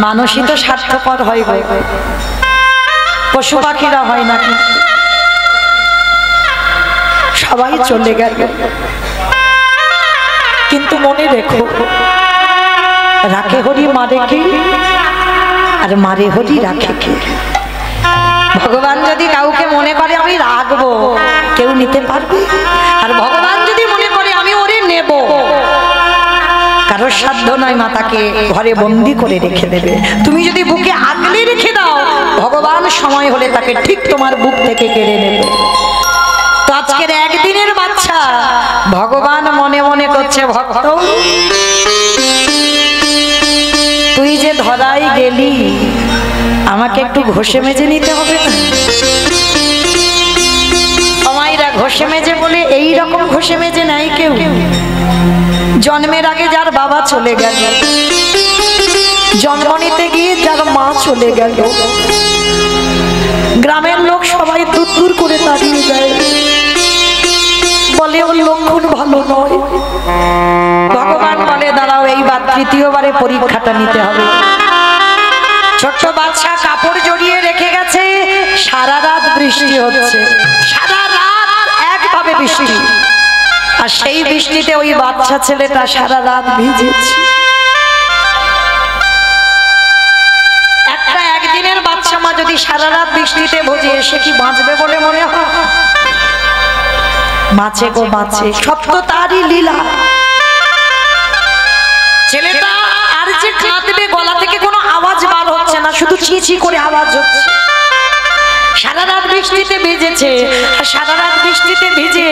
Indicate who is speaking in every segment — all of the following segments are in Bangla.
Speaker 1: মানুষই তো স্বার্থপর হয় গো, পশু পাখিরা হয় না। সবাই চলে গেল, কিন্তু মনে রেখো রাখে হরি মারে কে, আর মারে হরি রাখে কে। ভগবান যদি কাউকে মনে করে আমি রাখবো, কেউ নিতে পারবে? আর ভগবান যদি মনে করে আমি ওরে নেব, কারোর সাধ্য নয় মাতাকে ঘরে বন্দি করে রেখে দেবে। তুমি যদি বুকে আগলে রেখে দাও, ভগবান সময় হলে তাকে ঠিক তোমার বুক থেকে কেড়ে নেবে। তো আজকের একদিনের বাচ্চা ভগবান মনে মনে করছে, ভক্ত তুই যে ধরাই গেলি, আমাকে একটু ঘষে মেজে নিতে হবে না? আমায়রা ঘষে মেজে বলে এই রকম ঘষে মেজে নাই কেউ। জন্মের আগে যার বাবা চলে গেল, জন্ম নিতে গিয়ে যার মা চলে গেল, গ্রামের লোক সবাই দূর দূর করে তাড়িয়ে যায়, বলে ওর লক্ষণ ভালো নয়। ভগবান বলে দাঁড়াও, এইবার তৃতীয়বারে পরীক্ষাটা নিতে হবে। ছোট্ট বাচ্চা কাপড় জড়িয়ে রেখে গেছে, সারা রাত বৃষ্টি হচ্ছে, সারা রাত একভাবে বৃষ্টি, আর সেই বৃষ্টিতে ওই বাচ্চা ছেলেটা সারা রাত ভিজেছে। একটা একদিনের বাচ্চা মা যদি সারা রাত বৃষ্টিতে ভিজে, সে কি বাঁচবে বলে মনে হয়? বাঁচে গো বাঁচে, সব তো তারই লীলা। ছেলেটা আর যে কাঁদবে, গলা থেকে কোনো আওয়াজ বার হচ্ছে না, শুধু চিচি করে আওয়াজ হচ্ছে। সারা রাত বৃষ্টিতে ভিজেছে, আর সারা রাত বৃষ্টিতে ভিজে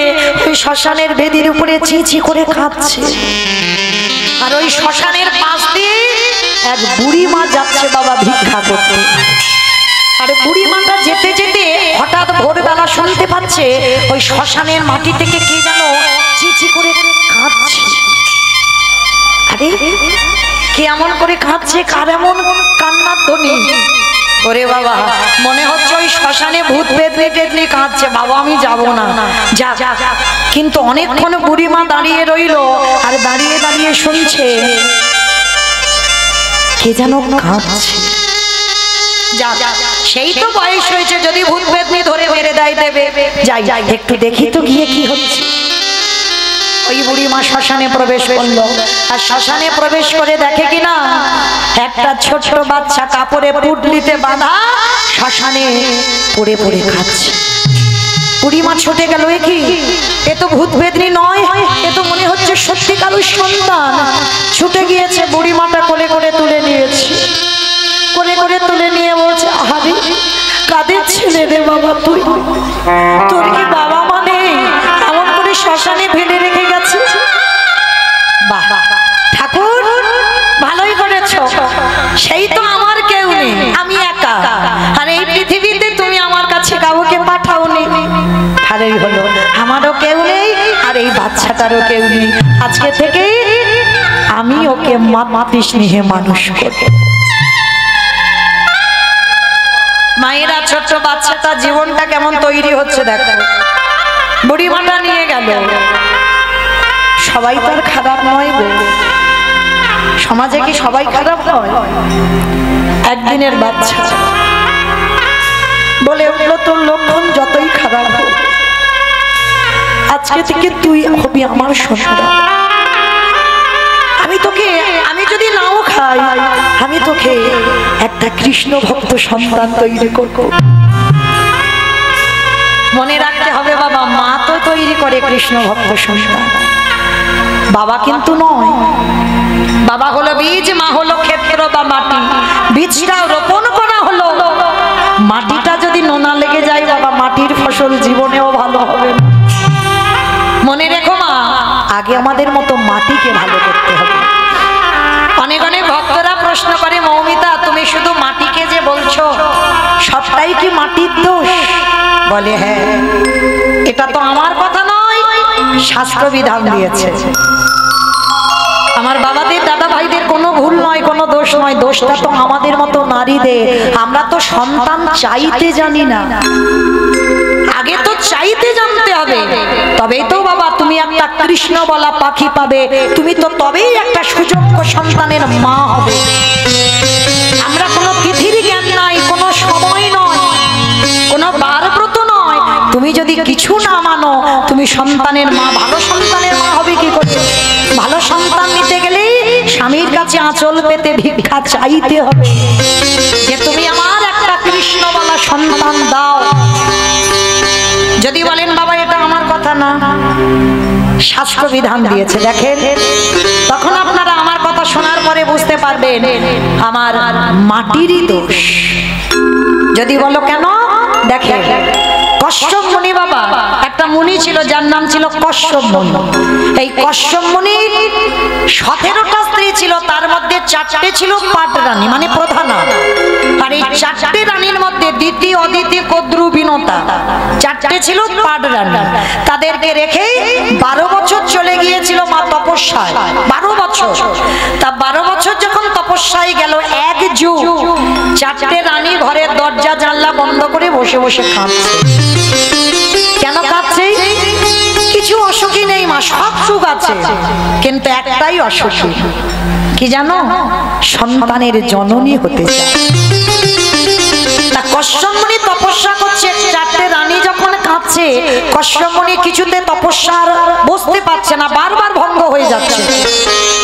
Speaker 1: ওই শ্মশানের বেদির উপরে চিচি করে কাঁদছে। আর ওই শ্মশানের পাশ দিয়ে এক বুড়ি মা যাচ্ছে বাবা ভিক্ষা করতে। আর বুড়ি মাটা যেতে যেতে হঠাৎ ভোরবেলা শুনতে পাচ্ছে ওই শ্মশানের মাটি থেকে কে যেন চিচি করে কাঁদছে। আরে কে এমন করে কাঁদছে, কার এমন কান্নার ধ্বনি? ওরে বাবা, মনে হচ্ছে ওই শ্মশানে ভূত পেতনি টেতনি কাঁদছে। বাবা আমি যাব না, যা। কিন্তু অনেকক্ষণ বুড়ি মা দাঁড়িয়ে রইল, আর দাঁড়িয়ে দাঁড়িয়ে শুনছে কে যেন কাঁদছে। যা, সেই তো বয়স হয়েছে, যদি ভূত পেতনি ধরে মেরে দেয় দেবে। যাই একটু দেখি তো গিয়ে কি হচ্ছে। ওই বুড়ি মা শ্মশানে প্রবেশ করলো, আর শ্মশানে প্রবেশ করে দেখে কিনা একটা ছোট বাচ্চা কাপড়ে পুটলিতে বাঁধা শ্মশানে পড়ে পড়ে খাচ্ছে। বুড়ি মা ছুটে গেল, এ কি, এ তো ভূত পেতনি নয়, এ তো মনে হচ্ছে সত্যিকারের সন্তান। ছুটে গিয়েছে, বুড়ি মাটা কোলে করে তুলে নিয়েছে, কোলে করে তুলে নিয়ে বলছে, আহারে কাদের ছেলে রে বাবা, তুই তোর কি বাবা মা নেই? এমন করে শ্মশানে ফেলে রেখে গেছে। বাহ ঠাকুর, ভালোই করেছো, সেই তো আমার কেউ নেই, আমি একা, আর এই পৃথিবীতে তুমি আমার কাছে কাউকে পাঠাওনি। ভালোই হলো, আমারও কেউ নেই, আর এই বাচ্চাটারও কেউ নেই। আজকে থেকে আমি ওকে মাতৃ স্নেহে মানুষ করব। মায়েরা ছোট্ট বাচ্চাটা জীবনটা কেমন তৈরি হচ্ছে দেখো। বুড়ি মাটা নিয়ে গেল, সবাই তো আর খারাপ নয় গো, সমাজে কি সবাই খারাপ হয়? একদিনের বাচ্চা বলে উঠলো, তোর লক্ষণ যতই খারাপ হোক, আজকে থেকে তুই হবি আমার সন্তান। আমি যদি নাও খাই, আমি তোকে একটা কৃষ্ণ ভক্ত সন্তান তৈরি করব। মনে রাখতে হবে বাবা, মা তো তৈরি করে কৃষ্ণ ভক্ত সন্তান, বাবা কিন্তু নয়। বাবা হলো বীজ, মা হলো ক্ষেত্র বা মাটি। বীজটা রোপণ করা হলো, মাটিটা যদি নোনা লেগে যায় বাবা, মাটির ফসল জীবনেও ভালো হবে না। মনে রেখো মা, আগে আমাদের মতো মাটিকে ভালো করতে হবে। অনেক অনেক ভক্তরা প্রশ্ন করে, মৌমিতা তুমি শুধু মাটিকে যে বলছো, সবটাই কি মাটির দোষ? বলে হ্যাঁ, এটা তো আমার কথা নয়, শাস্ত্র বিধান দিয়েছে। আমার বাবাদের দাদা ভাইদের কোনো ভুল নয়, কোনো দোষ নয়, দোষটা তো আমাদের মতো নারীদের। আমরা তো সন্তান চাইতে জানি না, আগে তো চাইতে জানতে হবে, তবেই তো বাবা তুমি একটা কৃষ্ণ বলা পাখি পাবে, তুমি তো তবেই একটা সুযোগ্য সন্তানের মা হবে। যদি কিছু না মানো তুমি সন্তানের মা, ভালো সন্তানের মা হবে কি করে? ভালো সন্তান নিতে গেলে স্বামীর কাছে আঁচল পেতে ভিক্ষা চাইতে হবে যে তুমি আমার একটা কৃষ্ণ বলা সন্তান দাও। যদি বলেন বাবা এটা আমার কথা না, শাস্ত্র বিধান দিয়েছে দেখেন, তখন আপনারা আমার কথা শোনার পরে বুঝতে পারবেন আমার মাটিরই দোষ। যদি বলো কেন, দেখেন কশ্যপ মুনি বাবা, একটা মুনি ছিল যার নাম ছিল কশ্যপ মুনি। এই কশ্যপ মুনির 17টা স্ত্রী ছিল, তার মধ্যে 4টে ছিল পাট রানী মানে প্রধানা। আর এই 4টে রানীর মধ্যে দিতি, অদিতি, কদ্রু, বিনতা 4টে ছিল পাট রানী। তাদেরকে রেখে 12 বছর চলে গিয়েছিল মা তপস্যায়, 12 বছর। তা 12 বছর যখন তপস্যায় গেল, এক যুগ 4টে রানী ঘরের দরজা জানলা বন্ধ করে বসে বসে কাঁদছে। কেন কাঁদছে? কিছু অসুখী নেই মা, সব সুখ আছে, কিন্তু একটাই অসুখী, কি জানো? সন্তানের জননী হতে চায়। তা কশ্যপ মুনি তপস্যা করছে, 4টে রানী যখন কাঁদছে, কশ্যপ মুনি কিছুতে তপস্যার বসতে পারছে না, বারবার ভঙ্গ হয়ে যাচ্ছে।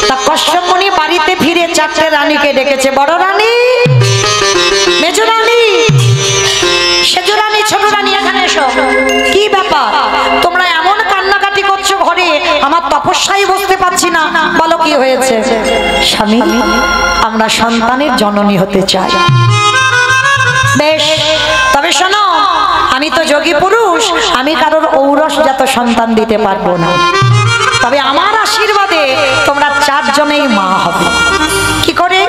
Speaker 1: তা কশ্যপ মুনি বাড়িতে ফিরে 4টে রানীকে ডেকেছে, বড় রানী, মেজ রানী, সেজ রানী, ছোট রানী, এখানে এসো। কি ব্যাপার তোমরা এমন কান্নাকাটি করছো ঘরে? আমার তপস্যায় বসতে পারছি না, বলো কি হয়েছে? স্বামী, আমরা সন্তানের জননী হতে চাই। বেশ, তবে শোনো, আমি তো যোগী পুরুষ, আমি কারোর ঔরসজাত সন্তান দিতে পারবো না, তবে আমার আশীর্বাদে তোমরা 4 জনেই মা হবে। কি করে?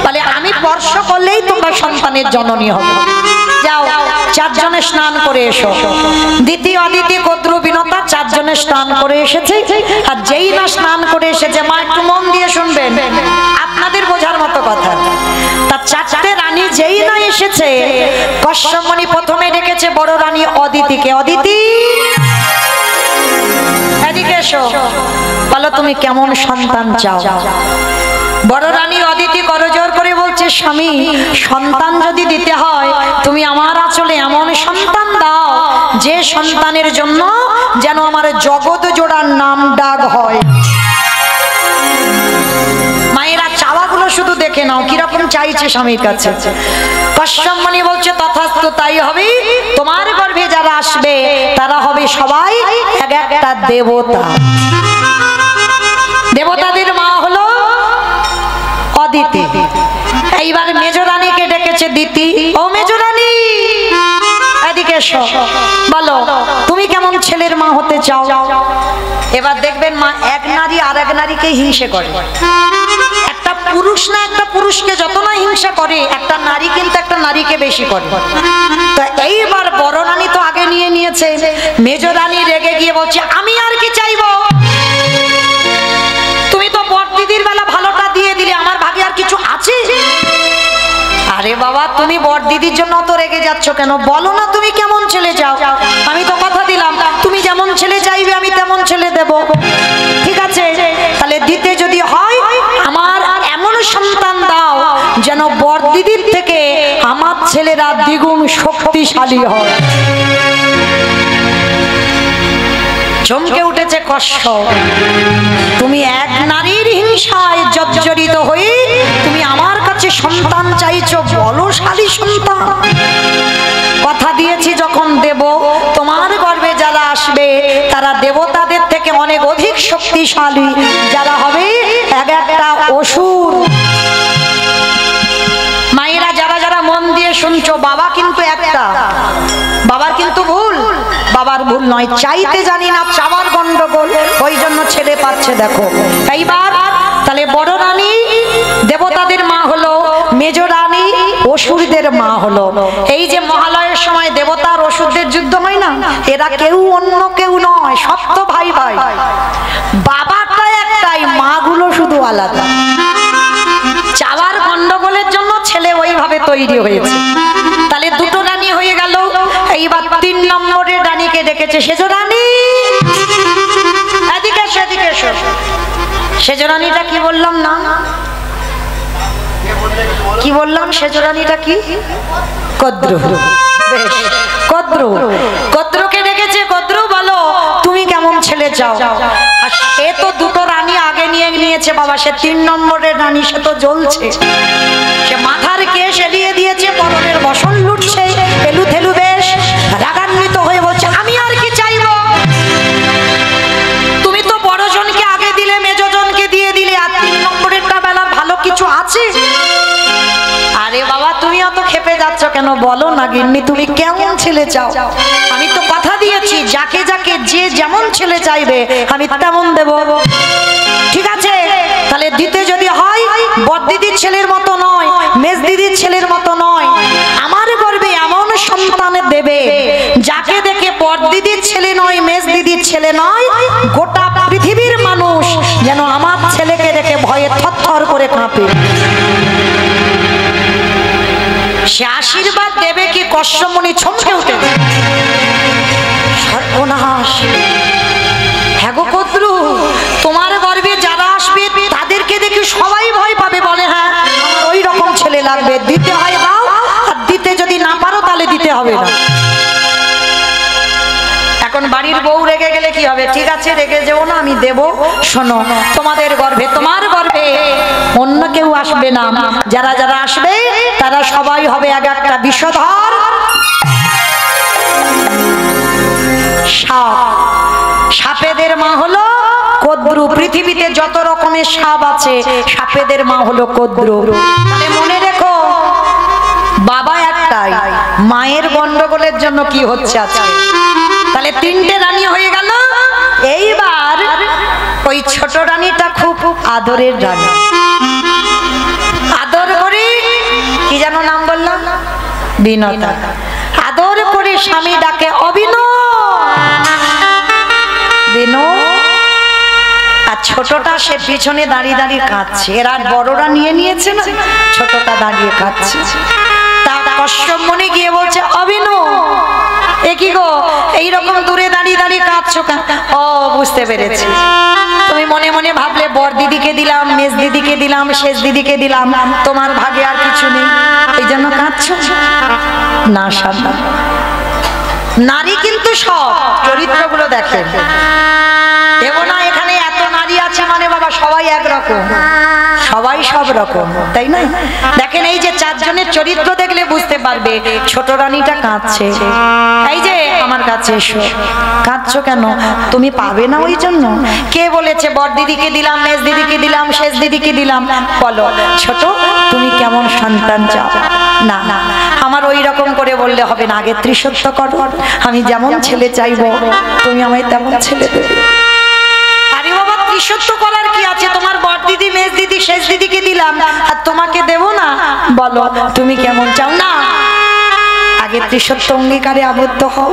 Speaker 1: বলে আমি স্পর্শ করলেই তোমরা সন্তানের জননী হবে। যাও 4 জনে স্নান করে এসো। দ্বিতীয়, অদিতি, কদ্রু, বিনতা 4 জনে স্নান করে এসেছে। আর যেই না স্নান করে এসেছে, মা একটু মন দিয়ে শুনবেন, আপনাদের বোঝার মতো কথা। তা 4টে রানী যেই না এসেছে, কশ্যপ মুনি প্রথমে ডেকেছে বড় রানী অদিতিকে, অদিতি এদিকে এসো, বলো তুমি কেমন সন্তান চাও? বড় রানী অদিতি করজোর করে বলছে, স্বামী, সন্তান যদি দিতে হয় তুমি আমার আঁচলে এমন সন্তান দাও যে সন্তানের জন্য যেন আমার জগৎ জোড়ার নাম ডাক হয়। মায়েরা চাওয়াগুলো শুধু দেখে নাও, কিরকম চাইছে স্বামীর কাছে। কশ্যপ মুনি বলছে তথাস্তু, তাই হবে। তোমার গর্ভে যারা আসবে তারা হবে সবাই এক একটা দেবতা। দেবতাদের মা হলো অদিতি। এইবার মেজ রানীকে ডেকেছে দিতি, ও মেজ রানী এদিকে এসো, বলো তুমি কেমন ছেলের মা হতে চাও? এবার দেখবেন মা এক নারী আর এক নারীকে হিংসে করে। একটা পুরুষ না একটা পুরুষকে যত না হিংসা করে, একটা নারী কিন্তু একটা নারীকে বেশি করে। তো এইবার বড় রানী তো আগে নিয়ে নিয়েছে, মেজ রানী রেগে গিয়ে বলছে, আমি আর কি চাইবো? তুমি তো বড় দিদির বেলা ভালোটা দিয়ে দিলে, আমার ভাগে আর কিছু আছে? আরে বাবা, তুমি বড় দিদির জন্য তো রেগে যাচ্ছ কেন? বলো না তুমি কেমন ছেলে চাও। আমি তো কথা দিলাম তুমি যেমন ছেলে চাইবে আমি তেমন ছেলে দেব। ঠিক আছে, তাহলে দিতে যদি হয় আমার এমন সন্তান দাও যেন বড় দিদির থেকে আমার ছেলেরা দ্বিগুণ শক্তিশালী হয়। চমকে উঠেছে কশ্যপ, তুমি এক নারীর হিংসায় জর্জরিত হয়ে তুমি আমার কাছে সন্তান চাইছো, বলশালী সন্তান। কথা দিয়েছি যখন দেব, তোমার গর্ভে যারা আসবে তারা দেবতাদের থেকে অনেক অধিক শক্তিশালী, যারা হবে এক একটা অসুর। মায়েরা যারা যারা মন দিয়ে শুনছো, বাবা কিন্তু একটা, বাবার কিন্তু ভুল, বাবার ভুল নয়, চাইতে জানি না, চাওয়ার গন্ডগোল, ওই জন্য ছেলে পাচ্ছে। দেখো এইবার তাহলে বড় রানী দেবতাদের মা হলো, মেজ রানী অসুরদের মা হলো। এই যে মহালয়ের সময় দেবতা আর অসুরদের যুদ্ধ হয় না, এরা কেউ অন্য কেউ নয়, সব তো ভাই ভাই। বাবাটা একটাই, মাগুলো শুধু আলাদা। চাওয়ার গন্ডগোলের জন্য ছেলে ওইভাবে তৈরি হয়েছে। তাহলে দুটো রানী হয়ে গেল। এইবার 3 নম্বরের রানীকে ডেকেছে, সেজ রানী এদিকে এসো, এদিকে এসো। সেজ রানীটা কি বললাম না, কি বললাম? সেজ রানীটা কি? কদ্রু, বেশ কদ্রু, কদ্রুকে ডেকেছে। কদ্রু বলো তুমি কেমন ছেলে চাও? আর সে তো দুটো রানী আগে নিয়ে নিয়েছে বাবা, সে 3 নম্বরের রানী, সে তো জ্বলছে। সে মাথার কেশ এলিয়ে দিয়েছে, পরনের বসন লুটছে, এলু থেলু বেশ রাগান্বিত হয়ে বলছে আমি আর কি চাইবো? তুমি তো বড়জনকে আগে দিলে, মেজজনকে দিয়ে দিলে, আর 3 নম্বরেরটা বেলার ভালো কিছু আছে? আরে বাবা তুমি অত খেপে যাচ্ছ কেন? বলো না গিন্নি তুমি কেমন ছেলে চাও? আমি তো কথা দিয়েছি যাকে যাকে যে যেমন ছেলে চাইবে আমি তেমন দেব। ঠিক আছে, তাহলে দিতে যদি হয় বড়দিদির ছেলের মতো নয়, মেজ দিদির ছেলের মতো নয়, আমার গর্বে এমন সন্তান দেবে যাকে দেখে বড়দিদির ছেলে নয়, মেজ দিদির ছেলে নয়, গোটা পৃথিবীর মানুষ যেন আমার ছেলেকে দেখে ভয়ে থরথর করে কাঁপে। সে আশীর্বাদ দেবে কি কশ্যপমণি চমকে উঠে সর্বনাশ। হ্যাঁ গো কদ্রু, তোমার গর্বে যারা আসবে তাদেরকে দেখে সবাই ভয় পাবে, বলে হ্যাঁ ওই রকম ছেলে লাগবে, দিতে হয় দাও, আর দিতে যদি না পারো তাহলে দিতে হবে না। এখন বাড়ির বউ রেগে গেলে কি হবে? ঠিক আছে রেগে যেও না, আমি দেব। শোনো, তোমাদের গর্ভে, তোমার গর্ভে অন্য কেউ আসবে না, যারা যারা আসবে তারা সবাই হবে এক একটা বিষধর সাপ। সাপেদের মা হলো কদ্রু। পৃথিবীতে যত রকমের সাপ আছে সাপেদের মা হলো কদ্রু। তাহলে মনে রেখো বাবা একটাই, মায়ের গন্ডগোলের জন্য কি হচ্ছে আজকে। তাহলে 3টে রানী হয়ে গেল। এইবার ওই ছোট রানীটা খুব আদরের রানী, আদর করে, কি যেন নাম বললাম, বিনতা। আদর করে স্বামী ডাকে অবিনো, বিনো। আর ছোটটা সে পিছনে দাঁড়িয়ে দাঁড়িয়ে কাঁদছে। এরা বড়রা নিয়ে নিয়েছে না, ছোটটা দাঁড়িয়ে কাঁদছে। তা কশ্যপমণি গিয়ে বলছে অবিনো এ কি গো, এইরকম দূরে দাঁড়িয়ে দাঁড়িয়ে কাঁদছো কেন? ও বুঝতে পেরেছি, তুমি মনে মনে ভাবলে বড় দিদিকে দিলাম, মেজ দিদিকে দিলাম, শেষ দিদিকে দিলাম, তোমার ভাগে আর কিছু নেই, এই জন্য কাঁদছো। না সাবধান, নারী কিন্তু সব চরিত্রগুলো দেখেন। দেব না এখানে এত নারী আছে মানে বাবা সবাই একরকম, সবাই সব রকম, তাই না? দেখেন এই যে 4 জনের চরিত্র দেখলে বুঝতে পারবে। ছোট রানীটা কাঁদছে, এই যে আমার কাছে এসো। কাঁদছো কেন? তুমি পাবে না ওই জন্য? কে বলেছে বড় দিদিকে দিলাম, মেজ দিদিকে দিলাম, শেষ দিদিকে দিলাম? বলো ছোট তুমি কেমন সন্তান চাও? না না আমার ওই রকম করে বললে হবে না, আগে ত্রিসত্য করো। আমি যেমন ছেলে চাইবো তুমি আমায় তেমন ছেলে দেবে। আরে বাবা ত্রিসত্য করার কি আছে? তোমার বড় দিদি, মেজ দিদি, শেষ দিদিকে দিলাম আর তোমাকে দেব না? বলো তুমি কেমন চাও? না আগে ত্রিসত্য অঙ্গীকারে আবদ্ধ হও।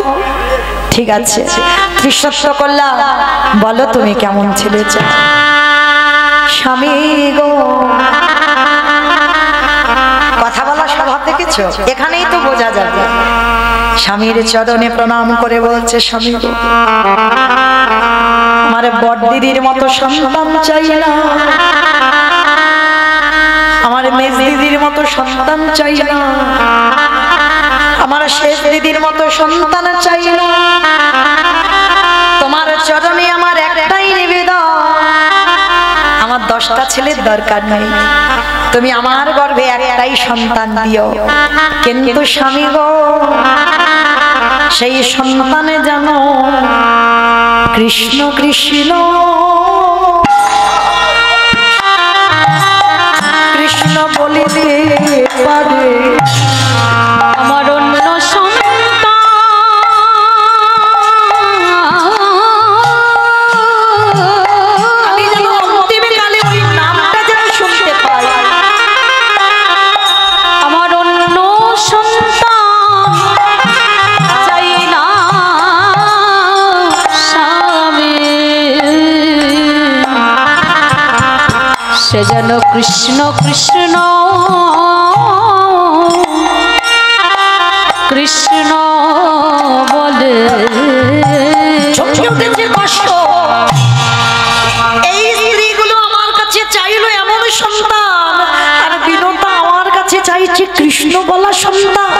Speaker 1: ঠিক আছে ত্রিসত্য করলাম, বলো তুমি কেমন ছেলে চাও? স্বামী গো, কথা বলা স্বভাব দেখেছো? এখানেই তো বোঝা যাবে। স্বামীর চরণে প্রণাম করে বলছে স্বামী গো, আমার বড় দিদির মতো সন্তান চাই না, আমার মেজ দিদির মতো সন্তান চাই না, আমার শেষ দিদির মতো সন্তান চাই না। তোমার চরণে আমার একটাই নিবেদন, আমার 10টা ছেলের দরকার নেই, তুমি আমার গর্ভে একটাই সন্তান দিও। কিন্তু স্বামী গো সেই সন্তানে জানো কৃষ্ণ কৃষ্ণ কৃষ্ণ বলিতে পারে, আমার অন্য
Speaker 2: সে যেন কৃষ্ণ কৃষ্ণ কৃষ্ণ বলে।
Speaker 1: কষ্ট এই স্ত্রীগুলো আমার কাছে চাইলো এমন সন্তান, আর বিনতা আমার কাছে চাইছে কৃষ্ণ বলা সন্তান।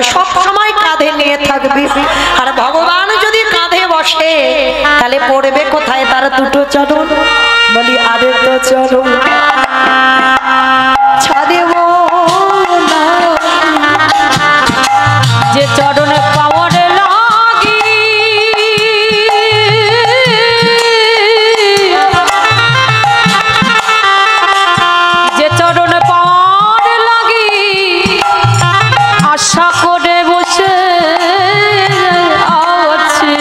Speaker 1: থাকবে, সব সময় কাঁধে নিয়ে থাকবি। আর ভগবান যদি কাঁধে বসে তাহলে পড়বে কোথায় তার দুটো চরণ? বলি আরে তো চরণ ছাড়ব না,
Speaker 2: যে চরণে পাওয়ার লাগি যে চরণে পাওয়ার লাগি আশা করে বসে আছে,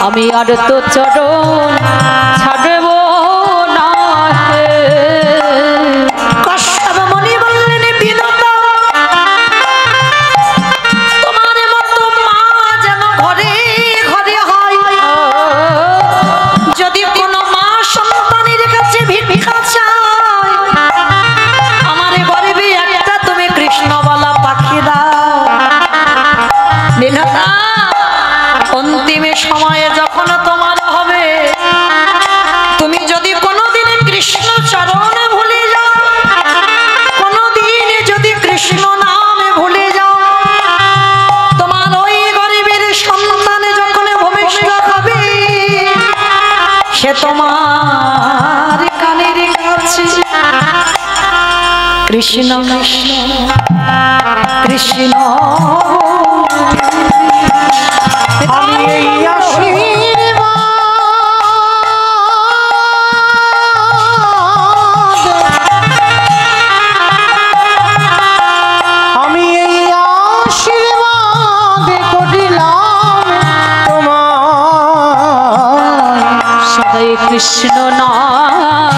Speaker 2: আমি আর তো চরণ ছাড়ব না।
Speaker 1: কশ্যপ মুনি বললেন বিনতা, তোমার মতো মা যেন ঘরে ঘরে হয়। যদি কোনো মা সন্তানের কাছে ভিক্ষা চায়, আমার গর্বে একটা তুমি কৃষ্ণ বলা পাখি দাও। বিনতা, অন্তিম সময়ে যখন তোমার হবে, তুমি যদি কোনোদিন কৃষ্ণ চরণ ভুলে যাও, কোনোদিন যদি কৃষ্ণ নামে ভুলে যাও, তোমার ওই গরিবের সন্তানে যখন ভূমিষ্ঠ হবে, সে তোমার কানের কাছে কৃষ্ণ কৃষ্ণ কৃষ্ণ
Speaker 3: আমি এই আশীর্বাদ করিলাম তোমার,
Speaker 2: সদাই কৃষ্ণ নাম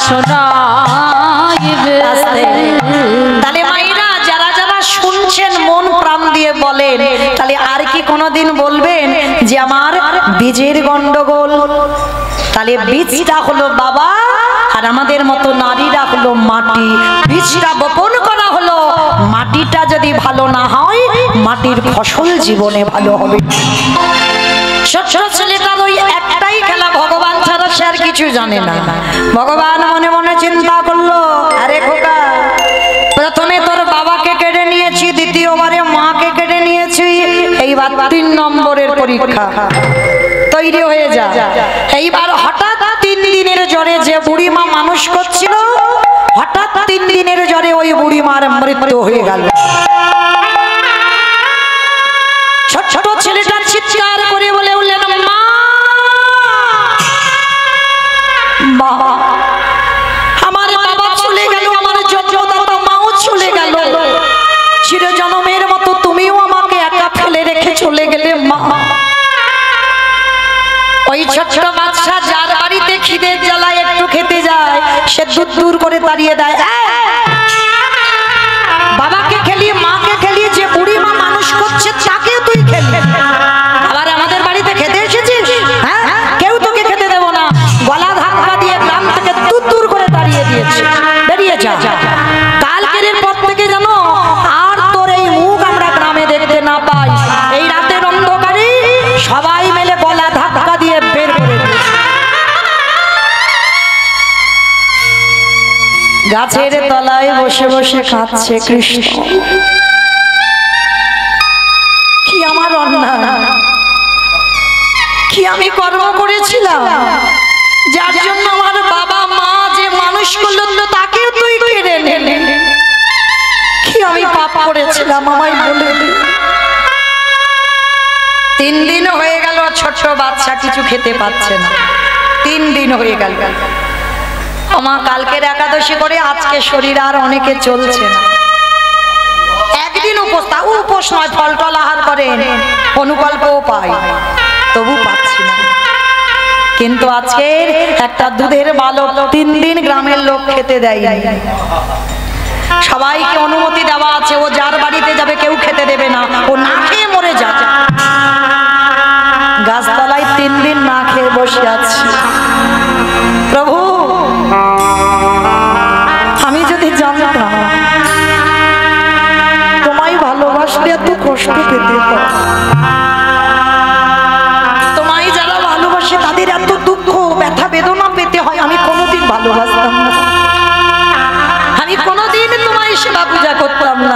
Speaker 2: শোনাইবে।
Speaker 1: তাহলে মাইরা যারা যারা শুনছেন মন প্রাণ দিয়ে বলেন, তাহলে আর কি কোনোদিন বলবেন যে আমার বীজের গন্ডগোল? তাহলে বীজটা হলো বাবা, আর আমাদের মতো নারীরা হলো মাটি। বীজটা বপন করা হলো, মাটিটা যদি ভালো না হয় মাটির ফসল জীবনে ভালো হবে। ছোট ছেলেটার ওই একটাই খেলা, ভগবান ছাড়া সে আর কিছু জানে না। ভগবান মনে মনে চিন্তা করলো, আরে খোকা, প্রথমে তোর বাবাকে কেড়ে নিয়েছি, দ্বিতীয়বারে মাকে কেড়ে নিয়েছি, এইবার 3 নম্বরের পরীক্ষা, তৈরি হয়ে যা। এইবার হঠাৎ 3 দিনের জ্বরে যে বুড়ি মা মানুষ করছিল, হঠাৎ 3 দিনের জ্বরে ওই বুড়ি মার মৃত্যু হয়ে গেল। ছোট ছেলেটা চিৎকার করে বলে উঠলেন, মা বাবা, আমার বাবা চলে গেল, আমার জন্মদাতা মাও চলে গেল, চিরজন্মের মতো তুমিও আমাকে একা ফেলে রেখে চলে গেলে মা। ওই ছোট্ট বাচ্চা যার বাড়িতে খিদের জ্বালায় একটু খেতে যায়, সে দূর দূর করে তাড়িয়ে দেয়, বাবাকে খেলিয়ে মাকে খেলিয়ে যে বুড়ি মা মানুষ করছে তাকে তুই খেলি, আবার আমাদের বাড়িতে খেতে এসেছিস? হ্যাঁ, কেউ তোকে খেতে দেব না। গলা ধাক্কা দিয়ে গ্রাম থেকে দূর দূর করে তাড়িয়ে দিয়েছে, বেরিয়ে যা। কালকের পর থেকে জানো আর তোর এই মুখ আমরা গ্রামে দেখতে না পাই। এই রাতের অন্ধকারে সবাই মিলে গলা ধাক্কা দিয়ে বের করে দিয়েছে। গাছের তলায় বসে বসে কাঁদছে কৃষ্ণ। কি আমার অন্যায়, কি আমি কর্ম করেছিলাম যার জন্য আমার বাবা মা যে মানুষ করলো তাকেও তুই কেড়ে নিলি? কি আমি পাপ করেছিলাম আমায় বলে দে। 3 দিন হয়ে গেল, ছোট বাচ্চা কিছু খেতে পাচ্ছে না, 3 দিন হয়ে গেল। আমার কালকের একাদশী করে আজকে শরীর আর অনেকে চলছে না। একদিন উপোস নয়, ফল টল আহার করেন, অনুকল্পও পাই, তবু পাচ্ছি না। কিন্তু আজকের একটা দুধের বালক 3 দিন গ্রামের লোক খেতে দেয়। সবাইকে অনুমতি দেওয়া আছে, ও যার বাড়িতে যাবে কেউ খেতে দেবে না, ও না খেয়ে মরে যাবে। গাছতলায় 3 দিন না খেয়ে বসে আছে। প্রভু, আমি যদি জানতাম তোমায় ভালোবাসলে এত কষ্ট পেতে হয়, তোমায় যারা ভালোবাসে তাদের এত দুঃখ ব্যথা বেদনা পেতে হয়, আমি কোনোদিন ভালোবাসতাম না, আমি কোনোদিন তোমায় সেবা পূজা করতাম না।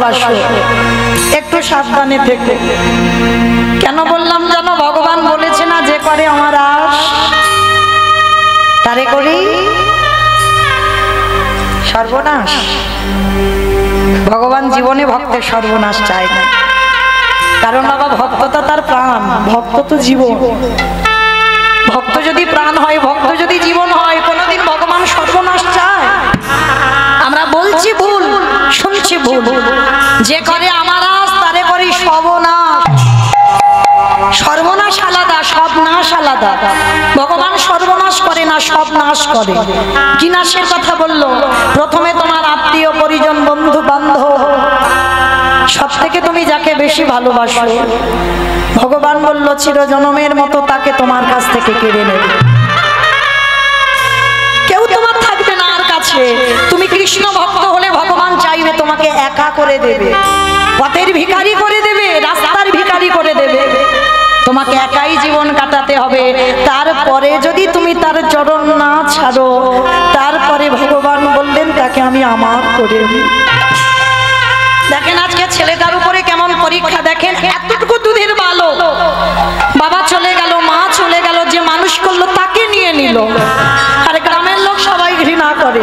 Speaker 1: ভালোবাসো, একটু সাবধানে থেকো। কেন বললাম জানো? ভগবান বলেছে না, যে করে আমার আশ তারে করি সর্বনাশ। ভগবান জীবনে ভক্তের সর্বনাশ চায় না, কারণ বাবা ভক্ত তো তার প্রাণ, ভক্ত তো জীবন। ভক্ত যদি প্রাণ হয়, ভক্ত যদি জীবন হয়, কোনোদিন ভগবান সর্বনাশ চায়? আমরা বলছি ভুল, শুনছি ভুল। যে করে আমার আশ তারে করি সর্বনাশ। সর্বনাশ আলাদা, সব নাশ আলাদা। ভগবান সর্বনাশ করে না, সব নাশ করে। কি নাশের কথা বললো? প্রথমে তোমার আত্মীয় পরিজন, বন্ধু বান্ধব, সব থেকে তুমি যাকে বেশি ভালোবাসো, ভগবান বলল চিরজনমের মতো তাকে তোমার কাছ থেকে কেড়ে নেবে। কেউ তোমার থাকবে না আর কাছে। তুমি কৃষ্ণ ভক্ত হলে ভগবান চাইবে তোমাকে একা করে দেবে, পথের ভিখারি করে দেবে, রাস্তার ভিখারি করে দেবে। তোমাকে একাই জীবন কাটাতে হবে। তারপরে যদি তুমি তার চরণ না ছাড়ো, তারপরে ভগবান বললেন তাকে আমি আমার করে নিই। দেখেন আজকে ছেলেটার উপরে কেমন পরীক্ষা। দেখেন এতটুকু দুধের বালক, বাবা চলে গেল, মা চলে গেল, যে মানুষ করলো তাকে নিয়ে নিল। আর গ্রামের লোক সবাই ঘৃণা করে।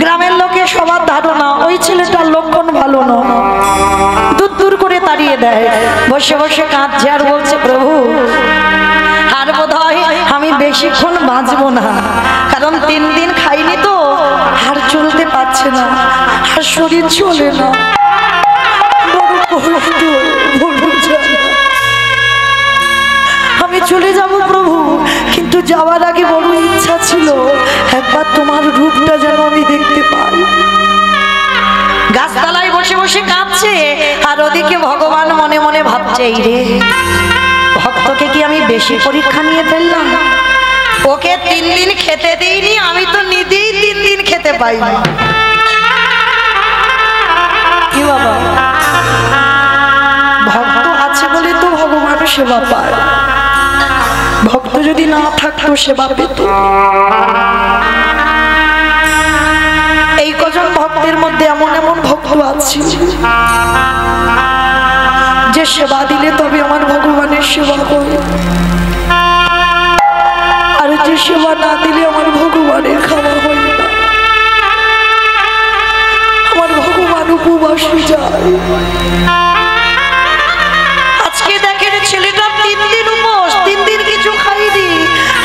Speaker 1: গ্রামের লোকে সবার ধারণা ওই ছেলেটার লক্ষণ ভালো নয়, দূর দূর করে তাড়িয়ে দেয়। বসে বসে কাঁদছে আর বলছে, প্রভু আর বোধহয় আমি বেশিক্ষণ বাঁচবো না, কারণ 3 দিন খাইনি তো, আর চলতে পারছে না, আর শরীর চলে না, বড় কষ্ট, আমি চলে যাব প্রভু, কিন্তু যাওয়ার আগে বড় ইচ্ছা ছিল একবার তোমার রূপটা যেন আমি দেখতে পাই। গাছতলায় বসে বসে কাঁদছে, আর ওদিকে ভগবান মনে মনে ভাবছে, এই রে ভক্তকে কি আমি বেশি পরীক্ষা নিয়ে ফেললাম? ওকে 3 দিন খেতে দিইনি, আমি তো নিজেই 3 দিন খেতে পাইনি। কি বাবা, ভক্ত আছে বলে তো ভগবান সেবা পায়, ভক্ত যদি না থাকতো সেবা পেত। এই কজন ভক্তের মধ্যে এমন এমন ভক্ত আছে যে সেবা দিলে তবে আমার ভগবানের সেবা করে, আর যে সেবা না দিলে আমার ভগবানের খাওয়া হয় না, আমার ভগবান উপবাসে যায়। আজকে দেখেন ছেলেটা 3 দিন উপোস, 3 দিন কিছু খাইনি,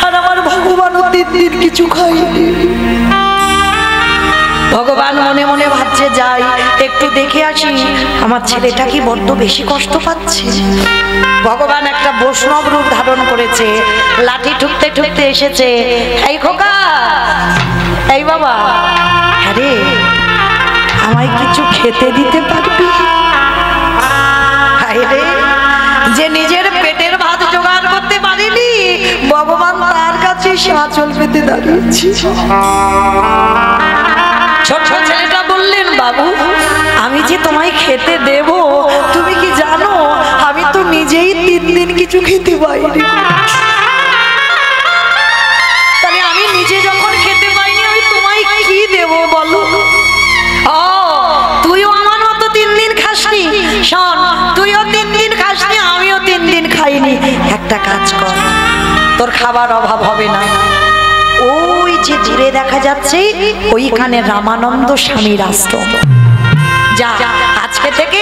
Speaker 1: আর আমার ভগবানও 3 দিন কিছু খাইনি। ভগবান মনে মনে ভাবছে, যাই একটু দেখে আসি আমার ছেলেটা কি বড্ড বেশি কষ্ট পাচ্ছে। ভগবান একটা বৈষ্ণব রূপ ধারণ করেছে, লাঠি ঠুকতে ঠুকতে এসেছে। এই খোকা, এই বাবা, আরে আমায় কিছু খেতে দিতে পারবি? আরে যে নিজের পেটের ভাত জোগাড় করতে পারেনি, ভগবান তার কাছে আঁচল পেতে দাঁড়িয়েছে। ছোট ছেলেটা বললেন, বাবু আমি যে তোমায় খেতে দেব, তুমি কি জানো আমি তো নিজেই 3 দিন কিছু খেতে পাইনি। তাহলে আমি নিজে যখন খেতে পাইনি, আমি তোমায় কি দেব বলো? ও তুইও আমার মতো 3 দিন খাসনি? শোন, তুইও 3 দিন খাসনি, আমিও 3 দিন খাইনি। একটা কাজ কর, তোর খাবার অভাব হবে না। ওই যে দূরে দেখা যাচ্ছে, ওইখানে রামানন্দ স্বামীর আশ্রম। যা, আজকে থেকে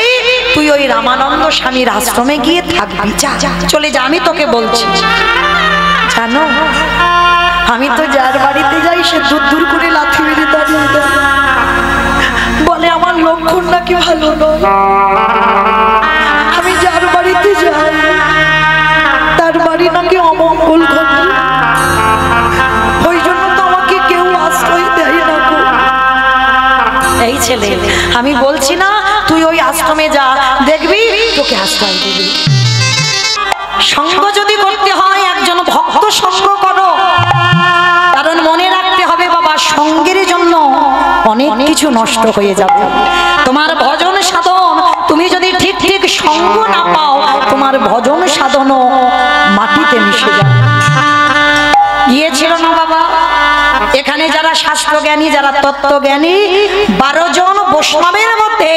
Speaker 1: তুই ওই রামানন্দ স্বামীর আশ্রমে গিয়ে থাকবি। যা, চলে যা, আমি তোকে বলছি। জানো, আমি তো যার বাড়িতে যাই সে দূর দূর করে লাথি মেরে দাঁড়িয়ে দেয়, বলে আমার লক্ষণ নাকি ভালো নয়। আমি যার বাড়িতে যাই তার বাড়ি নাকি অমঙ্গল ঘটে, ওই জন্য তো আমাকে কেউ আশ্রয় দেয় না। এই ছেলে, আমি বলছি না তুই ওই আশ্রমে যা, দেখবি তোকে আশ্রয় দেবে। সঙ্গ যদি করতে হয় একজন ভক্ত সঙ্গ করো, কারণ মনে রাখতে হবে বাবা, সঙ্গের জন্য অনেক কিছু নষ্ট হয়ে যাবে। তোমার ভজন সাধন তুমি যদি ঠিক ঠিক সঙ্গ না পাও, তোমার ভজন সাধনও মাটিতে মিশে যাবে। গিয়েছিল না বাবা এখানে যারা শাস্ত্রজ্ঞানী, যারা তত্ত্বজ্ঞানী, 12 জন বৈষ্ণবের মধ্যে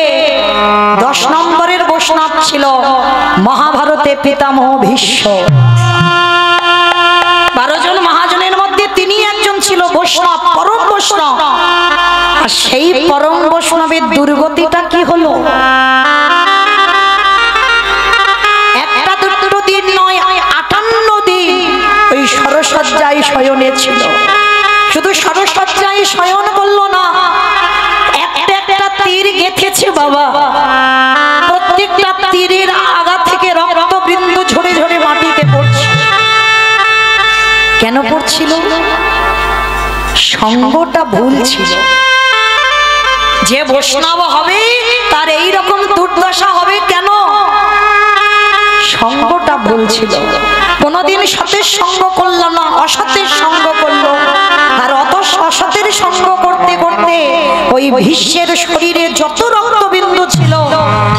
Speaker 1: 10 নম্বরের বৈষ্ণব ছিল মহাভারতে পিতামহ ভীষ্ম। 12 জন মহাজনের মধ্যে তিনি একজন ছিল বৈষ্ণব, পরম বৈষ্ণব। আর সেই পরম বৈষ্ণবের দুর্গতিটা কি হলো? একটা দুটো দিন নয়, 58 দিন ওই সরসজ্জায় শয়নে ছিল। শুধু সরসজ্জায় শয়ন করলো না, একটা একটা তীর গেঁথেছে বাবা। প্রত্যেকটা তীরের আগা থেকে রক্তবিন্দু ঝরে ঝরে মাটিতে পড়ছে। কেন পড়ছিল? সঙ্গটা ভুল ছিল। যে বৈষ্ণব হবে তার এই রকম দুর্দশা হবে কেন? সঙ্গটা ভুল ছিল। কোনদিন সতের সঙ্গ করল না, অসতের সঙ্গ করলো। আর অত অসতের সঙ্গ করতে করতে ওই ভীষ্মের শরীরে যত রক্তবিন্দু ছিল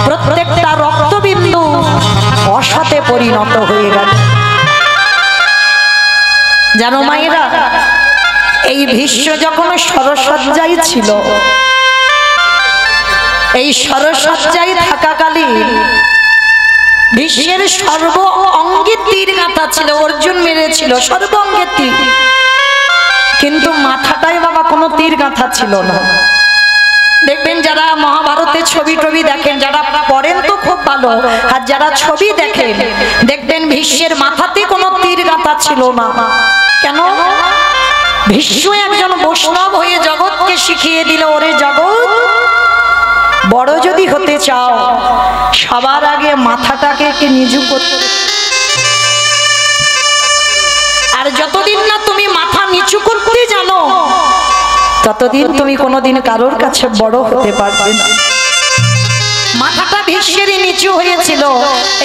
Speaker 1: প্রত্যেকটা রক্তবিন্দু অসতে পরিণত হয়ে গেল। জানো মায়েরা, এই ভীষ্ম যখন সরসজ্জায় ছিল, এই সরসজ্জায় থাকাকালীন ভীষ্মের সর্ব অঙ্গে তীর গাঁথা ছিল। অর্জুন মেরেছিল সর্ব অঙ্গে তীর, কিন্তু মাথাটায় বাবা কোনো তীর গাঁথা ছিল না। দেখবেন যারা মহাভারতে ছবি টবি দেখেন, যারা পড়েন তো খুব ভালো, আর যারা ছবি দেখেন দেখবেন ভীষ্মের মাথাতে কোনো তীর গাঁথা ছিল না। কেন? ভীষ্ম একজন বৈষ্ণব হয়ে জগৎকে শিখিয়ে দিল, ওরে জগৎ, বড় যদি হতে চাও সবার আগে মাথাটাকে নিচু করতে। আর যতদিন না তুমি মাথা নিচু করতে জানো ততদিন তুমি কোনোদিন কারোর কাছে বড় হতে পারবে না। মাথাটা ভীষ্মেরই নিচু হয়েছিল।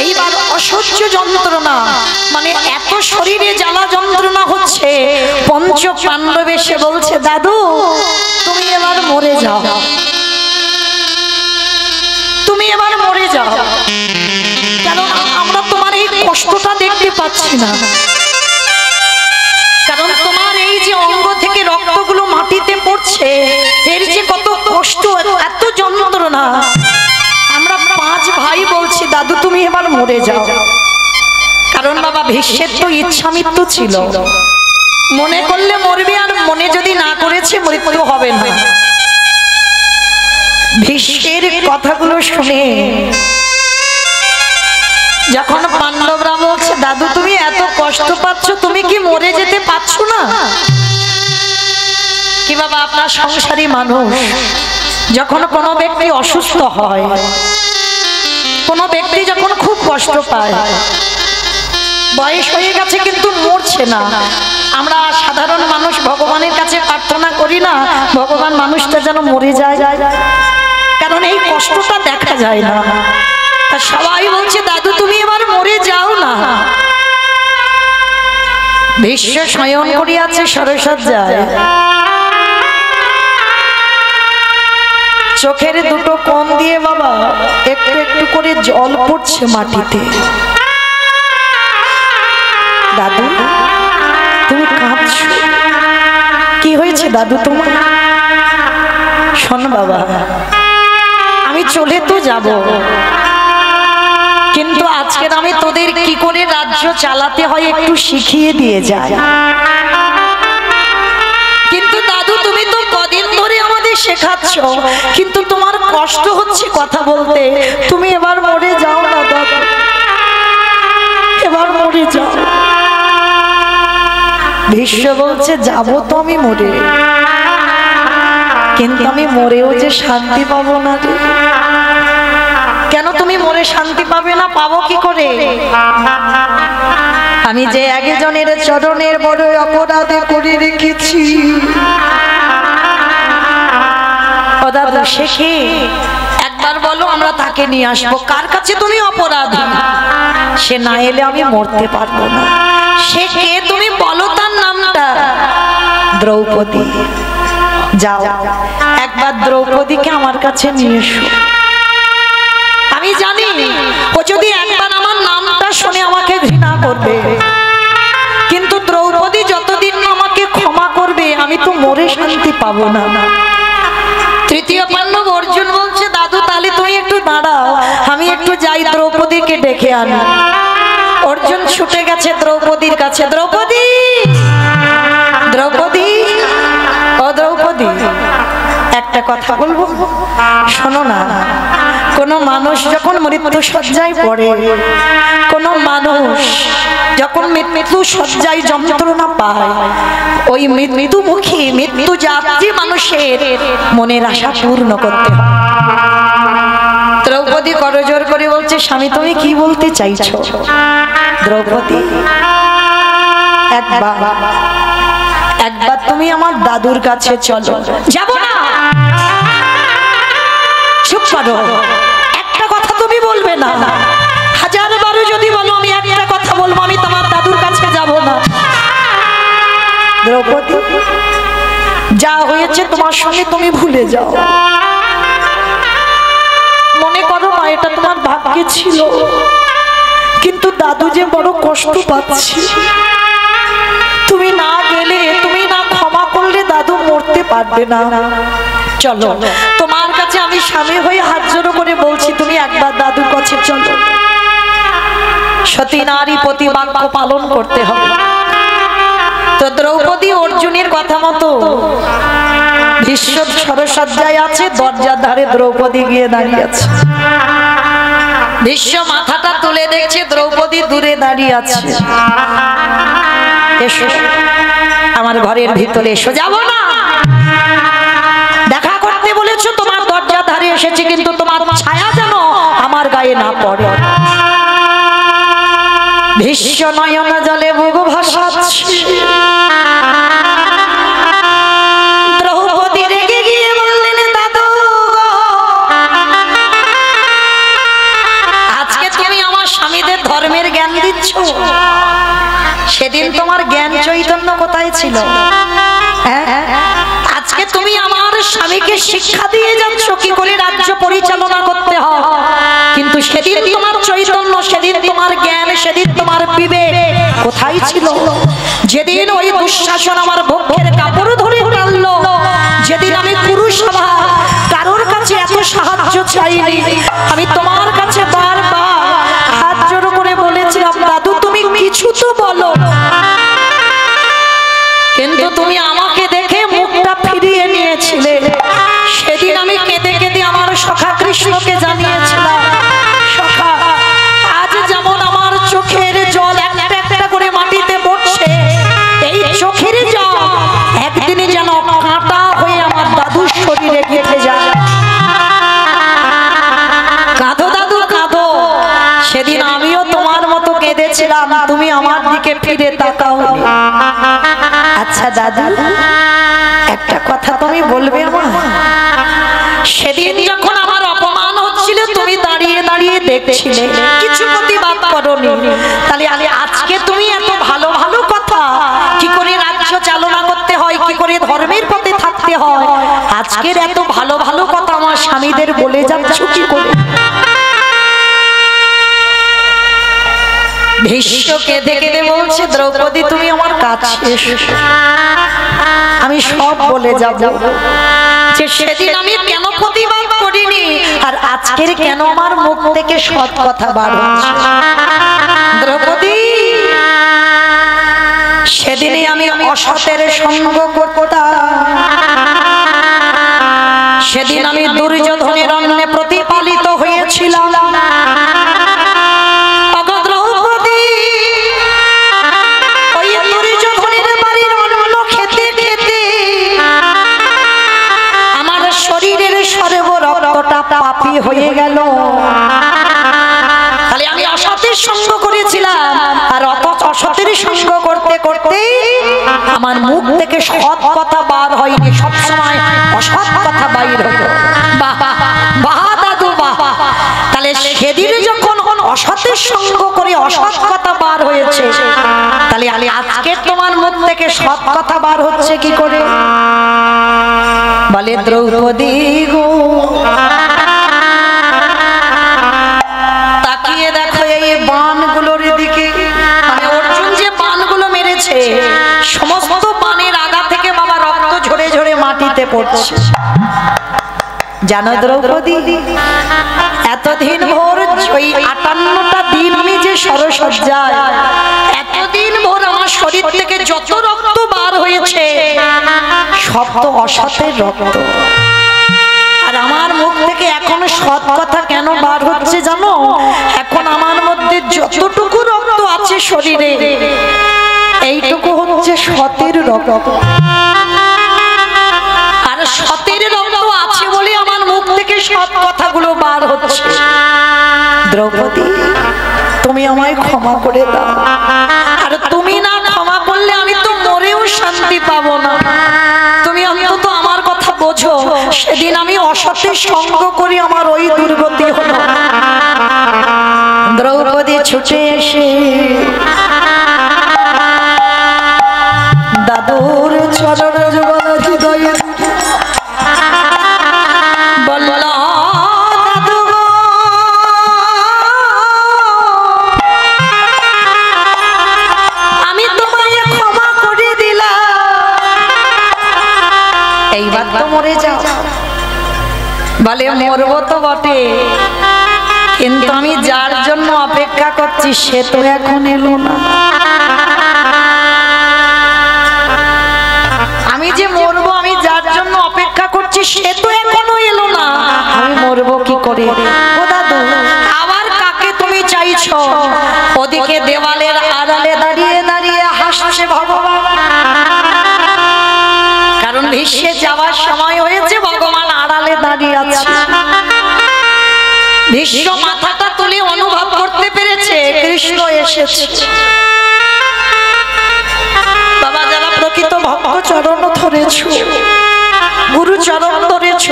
Speaker 1: এইবার অসহ্য যন্ত্রণা, মানে এত শরীরে জ্বালা যন্ত্রণা হচ্ছে। পঞ্চ পাণ্ডব এসে বলছে, দাদু তুমি এবার মরে যাও, তুমি এবার মরে যাও, কারণ আমরা তোমার এই কষ্টটা দেখতে পাচ্ছি না। কারণ তোমার এই যে অঙ্গ থেকে রক্তগুলো মাটিতে পড়ছে, এর যে কত কষ্ট, এত যন্ত্রণা, আমরা 5 ভাই বলছি দাদু তুমি এবার মরে যাও। কারণ বাবা ভীষ্মের তো ইচ্ছা মৃত্যু ছিল, মনে করলে মরবে, আর মনে যদি না করেছে মৃত্যু হবে না। ভীষ্মের কথাগুলো শুনে যখন পাণ্ডবরা বলছে, দাদু তুমি এত কষ্ট পাচ্ছ, তুমি কি মরে যেতে পারছো না? কি বাবা, আপনার সংসারী মানুষ, যখন কোনো ব্যক্তি অসুস্থ হয়, কোনো ব্যক্তি যখন খুব কষ্ট পায়, বয়স হয়ে গেছে কিন্তু মরছে না, আমরা সাধারণ মানুষ ভগবানের কাছে প্রার্থনা করি না ভগবান মানুষটা যেন মরে যায়, কারণ এই কষ্টটা দেখা যায় না। সবাই বলছে দাদু তুমি এবার মরে যাও না। ভীষ্ম শয়ন করিয়াছে সরসজ্জায়, চোখের দুটো কোণ দিয়ে বাবা একটু একটু করে জল পড়ছে মাটিতে। দাদু তুমি কাঁদছো, কি হয়েছে দাদু তোমার? শোন বাবা, আমি চলে তো যাব, কিন্তু আজকের আমি তোদের কি করে রাজ্য চালাতে হয় একটু শিখিয়ে দিয়ে যাই। কিন্তু দাদু তুমি তো কদিন ধরে আমাদের শেখাচ্ছ, কিন্তু তোমার কষ্ট হচ্ছে কথা বলতে, তুমি এবার মরে যাও না দাদু, এবার মরে যাও। ভীষ্ম বলছে যাব তো আমি মরে, কিন্তু আমি মরেও যে শান্তি পাবো না রে। কেন তুমি মরে শান্তি পাবে না? পাবো কি করে? আমি যে একজনের চরণের বড় অপরাধ করে রেখেছি, ও দাদু সে কি? একবার বলো, আমরা তাকে নিয়ে আসবো। কার কাছে তুমি অপরাধী? সে না এলে আমি মরতে পারবো না। সে কে তুমি বলো, তার নামটা? দ্রৌপদী। যাও একবার দ্রৌপদীকে আমার কাছে নিয়ে এসো। আমি জানি ও যদি একবার আমার নামটা শুনে আমাকে ঘৃণা করবে, কিন্তু দ্রৌপদী যতদিন আমাকে ক্ষমা করবে আমি তো মরে শান্তি পাবো না। তৃতীয় পাণ্ডব অর্জুন বলছে, দাদু তাহলে তুমি একটু দাঁড়াও, আমি একটু যাই দ্রৌপদীকে ডেকে আনি। অর্জুন ছুটে গেছে দ্রৌপদীর কাছে। দ্রৌপদী, দ্রৌপদী, ও দ্রৌপদী, একটা কথা বলবো, শোনো না। কোন মানুষ যখন মৃত্যু শয্যায় পড়ে, কোন মানুষ যখন মৃত্যু শয্যায় যন্ত্রণা পায়, ওই মৃত্যুমুখী মৃত্যু যাত্রী মানুষের মনের আশা পূর্ণ করতে হয়। দ্রৌপদী করজোর করে বলছে, স্বামী তুমি কি বলতে চাইছো? দ্রৌপদী, একবার তুমি আমার দাদুর কাছে চলো। যাব না, চুপ করো, একটা কথা তুমি বলবে না। হাজার বারো যদি বলো আমি একটা কথা বলবো, আমি তোমার দাদুর কাছে যাব না। দ্রৌপদী, যা হয়েছে তোমার সঙ্গে তুমি ভুলে যাও। মনে করো মা, এটা তোমার ভাগ্যে ছিল, কিন্তু দাদু যে বড় কষ্ট পাচ্ছে, তুমি না গেলে, তুমি না ক্ষমা করলে দাদু মরতে পারবে না। চলো, তোমার কাছে আমি স্বামী হয়ে হাত জোড়ো করে বলছি, তুমি একবার দাদুর কাছে চলো। সতী নারী প্রতিবাক্য পালন করতে হবে। তো দ্রৌপদী অর্জুনের কথা মতো ভীষ্ম সরসজ্জায় আছে, দরজার ধারে দ্রৌপদী গিয়ে দাঁড়িয়ে আছে। ভীষ্ম মাথাটা তুলে দেখছে দ্রৌপদী দূরে দাঁড়িয়ে আছে। এসো আমার ঘরের ভিতরে এসো। যাব না, দেখা করতে বলেছো, তোমার দরজার ধারে এসেছি, কিন্তু তোমার ছায়া যেন আমার গায়ে না পড়ে। ভীষ্ম নয়ন জলে বুক ভাসাচ্ছে। দ্রৌপদী রেগে গিয়ে বললেন, দাদু আজকে তুমি আমার স্বামীদের ধর্মের জ্ঞান দিচ্ছ, সেদিন তোমার জ্ঞান চৈতন্য কোথায় ছিল? আজকে তুমি আমার স্বামীকে শিক্ষা দিয়ে যাচ্ছ কি করে রাজ্য পরিচালনা করতে হয়, কিন্তু সেদিন তোমার চৈতন্য, সেদিন তোমার জ্ঞান, সেদিন তোমার বিবেক কোথায় ছিল? যেদিন ওই দুঃশাসন আমার বক্ষের কাপড় ধরে টানলো, যেদিন আমি পুরুষসভা কারোর কাছে এত সাহায্য চাইনি, আমি তোমার কাছে বারবার হাত জোড়ো করে বলেছিলাম, দাদু তুমি কিছু তো বলো, কিন্তু তুমি আমাকে দেখে মুখটা ফিরিয়ে নিয়েছিলে। সেদিন আমি কেঁদে কেঁদে আমার সখা কৃষ্ণকে জানিয়েছিলাম, সখা আজ যেমন আমার চোখের জল একটা একটা করে মাটিতে পড়ছে, এই চোখের জল একদিনে যেন কাঁটা হয়ে আমার দাদুর শরীরে গেঁথে যায়। কাঁদো দাদু কাঁদো, সেদিন আমিও তোমার মতো কেঁদেছিলাম, তুমি আমার দিকে ফিরে তাকাও। আচ্ছা দাদু, একটা কথা তুমি বলবে আমার? সেদিন যখন আমার অপমান হচ্ছিল, তুমি দাঁড়িয়ে দাঁড়িয়ে দেখছিলে, কিছু প্রতিবাদ করোনি, তাহলে আজকে তুমি এত ভালো ভালো কথা, কি করে রাজ্য চালনা করতে হয়, কি করে ধর্মের পথে থাকতে হয়, আজকের এত ভালো ভালো কথা আমার স্বামীদের বলে যাচ্ছ কি করে? ভীষ্ম কেঁদে কেঁদে বলছে, দ্রৌপদী তুমি আমার কাছে এসো, আমি সব বলে যাব, যে সেদিন আমি কেন প্রতিবাদ করিনি, আর আজকের কেন আমার মুখ থেকে সৎ কথা বার হচ্ছে। দ্রৌপদী, সেদিনে আমি অসতের সঙ্গ করতাম, সেদিন আমি দুর্যোধনের অন্নে প্রতিপালিত হয়েছিলাম। পাপী হয়ে গেল, তাহলে আমি অসতের সঙ্গ করেছিলাম, আর অসতের সঙ্গ করতে করতে আমার মুখ থেকে সৎ কথা বার হয়নি, সবসময় অসৎ কথা বাইর হলো। বাহ বাহ দাদু বাহ। তাহলে সেদিন যখন অসতের সঙ্গ করে অসৎ কথা বার হয়েছে, তাহলে আজকে তোমার মুখ থেকে সৎ কথা বার হচ্ছে কি করে? বলে দ্রৌপদী গো, তাকিয়ে দেখো এই বানগুলোর দিকে, মানে অর্জুন যে বানগুলো মেরেছে, সমস্ত বানের আগা থেকে বাবা রক্ত ঝরে করছে। জানো দ্রৌপদী, এতদিন ভোর ওই 58টা দিন আমি যে সরসজ্জায়, এতদিন ভোর আমার শরীর থেকে যত রক্ত বার হয়েছে সব তো অসতের রক্ত। আর আমার মুখ থেকে এখন সৎ কথা কেন বার হচ্ছে জানো? এখন আমার মধ্যে যতটুকু রক্ত আছে শরীরে, এইটুকু হচ্ছে সতের রক্ত। আর সতের রক্ত আছে বলে আমার মুখ থেকে সৎ কথাগুলো বার হচ্ছে। দ্রৌপদী, তুমি আমায় ক্ষমা করে দাও। আর তুমি না ক্ষমা করলে আমি তো মরেও শান্তি পাবো না। তুমি অন্তত আমার কথা বোঝো। সেদিন আমি অসতের সঙ্গ করি, আমার ওই দুর্গতি হলো। দ্রৌপদী ছুটে এসে দাদুর চরণ যুগল হৃদয়ে বলল, দাদু গো, আমি তোমায় ক্ষমা করে দিলাম, এইবার তো মরে যাও। বলে, মরবো তো বটে, কিন্তু আমি যার জন্য অপেক্ষা করছি সে তো এখন এলো না। আমি যে মরবো, আমি যার জন্য অপেক্ষা করছি সে তো এখনো এলো না, আমি মরবো কি করে? ও দাদু, আবার কাকে তুমি চাইছো? ওদিকে দেওয়ালের আড়ালে দাঁড়িয়ে দাঁড়িয়ে হাসছে ভগবান। কারণ ভীষ্মে যাওয়ার সময় হয়েছে, ভগবান আড়ালে দাঁড়িয়ে আছে। ভীষ্ম মাথাটা তুলে অনুভব করতে পেরেছে কৃষ্ণ এসেছে। বাবা, যারা প্রকৃত ভক্ত চরণ ধরেছ, গুরু চরণ ধরেছ,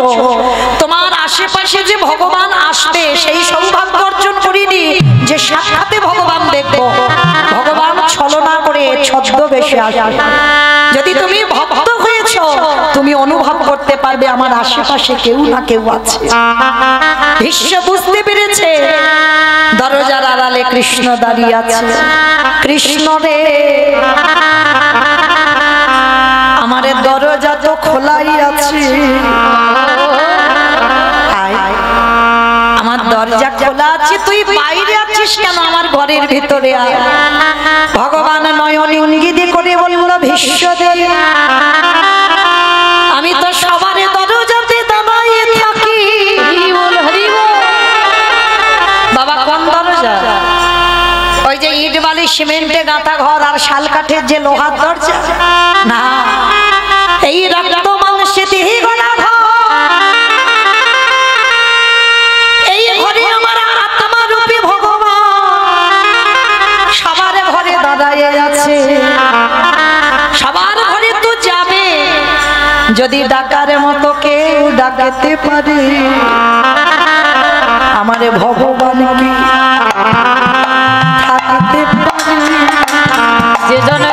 Speaker 1: তোমার আশেপাশে যে ভগবান আসবে সেই সৌভাগ্য অর্জন করিনি যে সাক্ষাতে ভগবান দেখব। ভগবান ছলনা করে ছদ্মবেশে আসবে। যদি তুমি ভক্ত হয়েছ, তুমি অনুভব করতে পারবে আমার আশেপাশে কেউ না কেউ আছে। ভীষ্ম বুঝতে পেরেছে দরজার আড়ালে কৃষ্ণ দাঁড়িয়ে আছে। কৃষ্ণ রে, আমার দরজা তো খোলাই আছে, আমার দরজা খোলা আছে, তুই বাইরে আছিস কেন? আমার ঘরের ভিতরে আয়। ভগবান নয়ন ইঙ্গিত করে বলল, ভীষ্ম দে, আমি তো সবার দরজাতে দাঁড়িয়ে থাকি। বাবা, কোন দরজা? ওই যে ইট বালি সিমেন্টে গাঁথা ঘর আর শাল কাঠের যে লোহার দরজা না, এই রক্ত মাংসে দেহে গড়া ঘর। এই ঘরে আমার আত্মা রূপী ভগবান সবার ঘরে দাঁড়ায় আছে। সবার ঘরে তো যাবে, যদি ডাকার মতো কেউ ডাকতে পারে আমারে ভগবান কি থাকতে পারে?
Speaker 2: যে জনে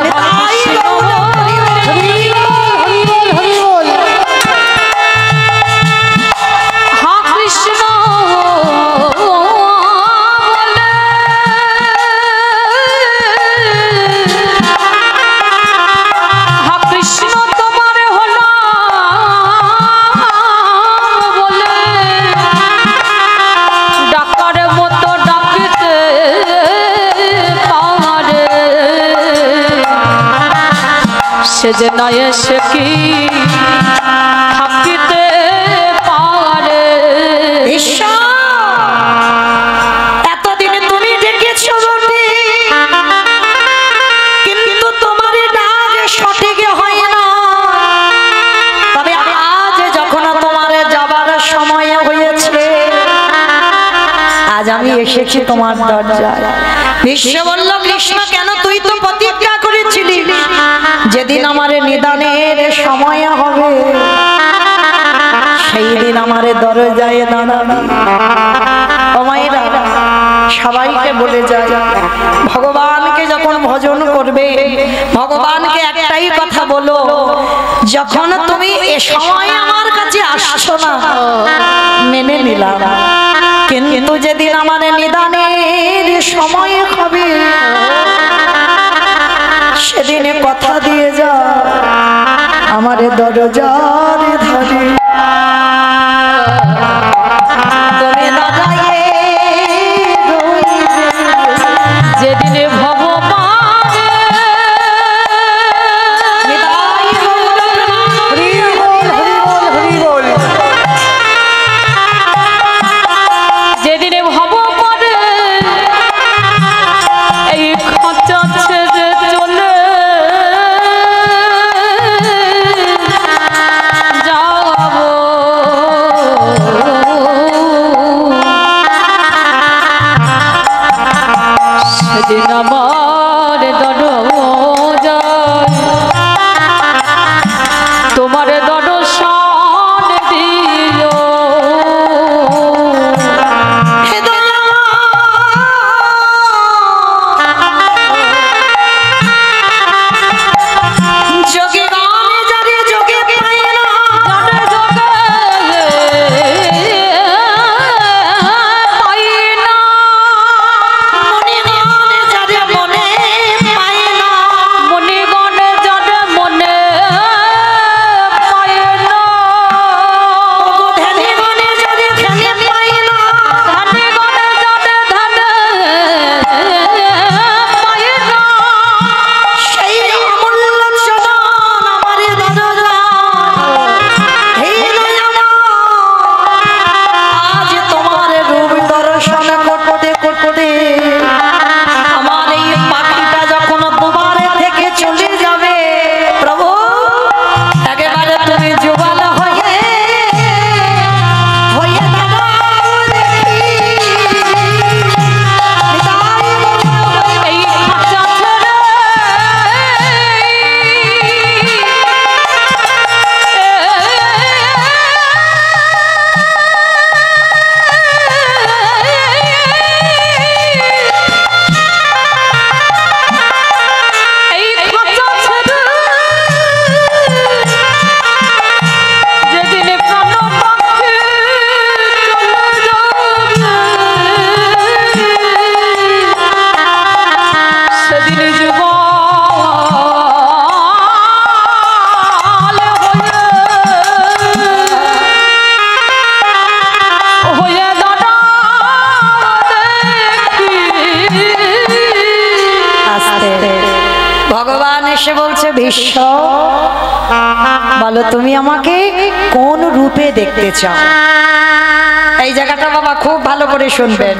Speaker 2: সে যে নয় সে কি থাকিতে পারে।
Speaker 1: এতদিন তুমি ডেকেছো বটে, কিন্তু তোমার ডাক সঠিক হয় না। তবে আজ যখন তোমার যাবার সময় হয়েছে, আজ আমি এসেছি তোমার দরজায়। ভীষ্ম বলল, কৃষ্ণ কেন? তুই তো প্রতিজ্ঞা করেছিলি যেদিন আমার নিদানের সময় হবে সেই দিন আমার দরজায় দাঁড়াবি। ও মায়েরা, সবাইকে বলে যায়, ভগবানকে যখন ভজন করবে ভগবানকে একটাই কথা বলো, যখন তুমি এ সময় আমার কাছে আসছো না মেনে নিলাম, কিন্তু যেদিন আমার নিদানের সময় হবে সেদিনে কথা দিয়ে যাও আমার দরজার ধারে তুমি দাঁড়ায়ে রইবে
Speaker 2: যেদিন ভগবানে
Speaker 3: হরি বল হরি বল হরি বল।
Speaker 2: যেদিন ভগবানে এই খাঁচা ছেড়ে চলে যাব সেদিন আমার দরজায় তোমার দর্শন দিও।
Speaker 1: যোগে গানে যারে যোগে পায় না মনে গানে যারে মনে পায় না ধ্যানে গানে যারে ধ্যানে পায় না সেই অমূল্য চরণ আমার দরজা হে দয়াময় আজ তোমার রূপ দর্শন করতে করতে আমার এই পাখিটা যখন দুবারে থেকে চলে যাবে প্রভু একেবারে তুমি যুগল হয়ে দাঁড়াও দেখি নিতাই গৌর
Speaker 2: এই খাঁচা ছেড়ে এই খাঁচা ছেড়ে যেদিন প্রাণ পাখি চলে যাবে সেদিন যুগল হয়ে
Speaker 1: ভগবান এসে বলছে বিশ্ব বলো তুমি আমাকে কোন রূপে দেখতে চাও। এই জায়গাটা বাবা খুব ভালো করে শুনবেন।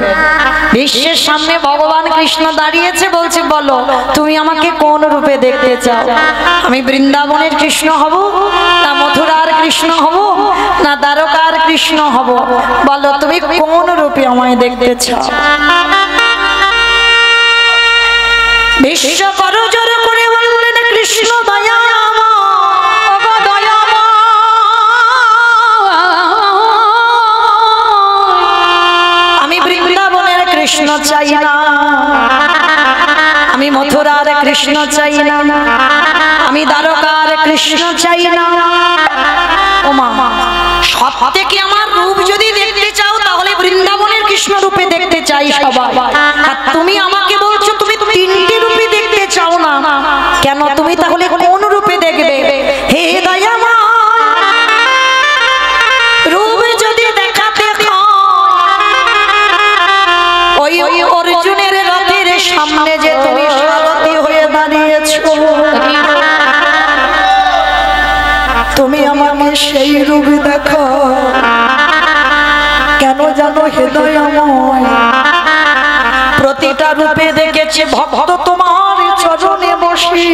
Speaker 1: বিশ্বের সামনে ভগবান কৃষ্ণ দাঁড়িয়েছে বলছে বলো তুমি আমাকে কোন রূপে দেখতে চাও। আমি বৃন্দাবনের কৃষ্ণ হব না মথুরার কৃষ্ণ হব না দ্বারকার কৃষ্ণ হব, বলো তুমি কোন রূপে আমায় দেখতে চাও। বিশ্ব করজোর করে বললেন কৃষ্ণ আমি বৃন্দাবনের কৃষ্ণ চাই না, আমি মথুরার কৃষ্ণ চাই না, আমি দ্বারকার কৃষ্ণ চাই না। ও মা সব থেকে আমার রূপ যদি দেখতে চাও তাহলে বৃন্দাবনের কৃষ্ণ রূপে দেখতে চাই সবাই। আর তুমি আমাকে বলছো তুমি তিনটি রূপে দেখতে চাও না, কেন তুমি তাহলে কোন রূপে দেখবে? হে দয়াময় রূপ যদি দেখাতে ওই অর্জুনের রথের সামনে যে তুমি সারথি হয়ে দাঁড়িয়েছো তুমি আমাকে সেই রূপ দেখো। কেন জানো হে দয়াময় প্রতিটা রূপে দেখেছে ভক্ত তোমার চরণে বসি,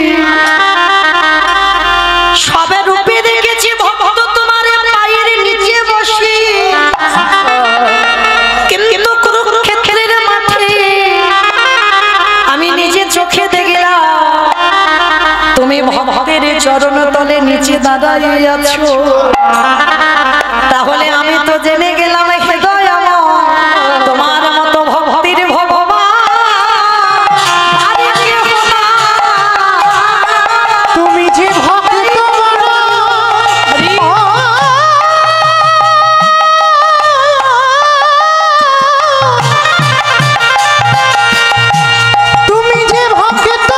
Speaker 1: সবে রূপে দেখেছি ভক্ত তোমার পায়ের নিচে বসি, কিন্তু কুরুক্ষেত্রের মাঠে আমি নিজে চোখে দেখলাম তুমি ভক্তের চরণ তলে নিচে দাঁড়াই আছো। তাহলে আমি তো জেনে গেলাম হে দয়াময় তোমার মতো ভক্তির ভগবান আর কেউ না।
Speaker 3: তুমি যে ভক্ত তুমি যে ভক্ত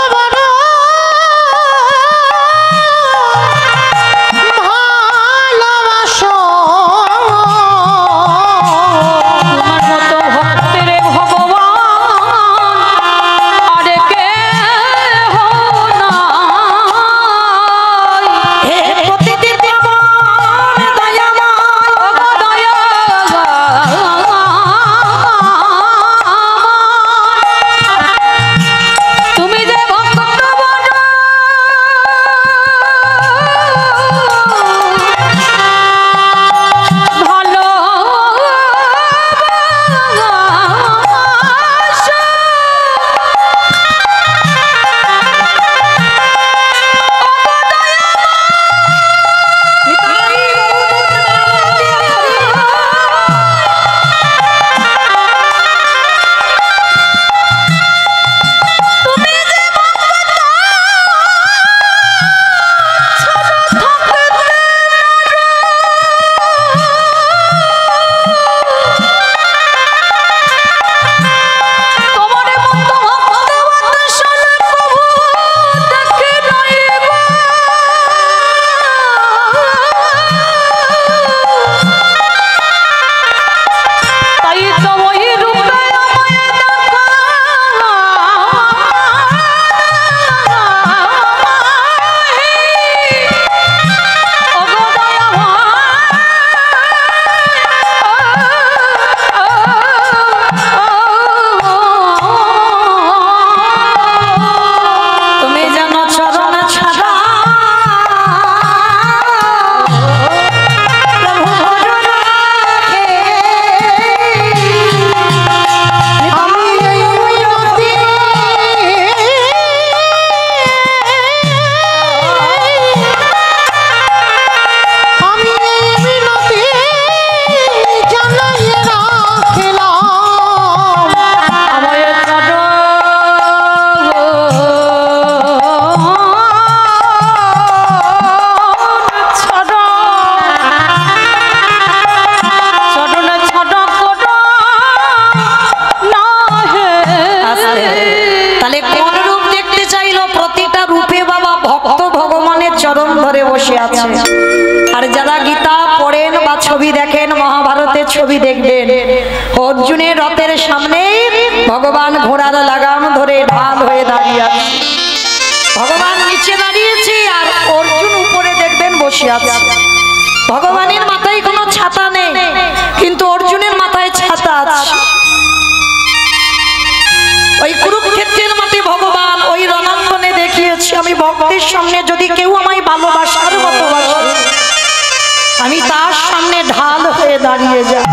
Speaker 1: আছে। আর যারা গীতা পড়েন বা ছবি দেখেন, মহাভারতের ছবি দেখবেন, অর্জুনের রথের সামনে ভগবান ঘোড়ার লাগাম ধরে ঢাল হয়ে দাঁড়িয়ে আছে। ভগবান নিচে দাঁড়িয়েছে আর অর্জুন উপরে দেখবেন বসে আছে। ভগবানের মাথায় কোনো ছাতা নেই, কিন্তু অর্জুনের মাথায় ছাতা আছে। ওই কুরুক্ষেত্রের মাঠে ভগবান ওই রণাঙ্গনে দেখিয়েছে, আমি ভক্তের সামনে যদি কেউ আমায় ভালোবাসার মতো বাসে, আমি তার সামনে ঢাল হয়ে দাঁড়িয়ে যাই।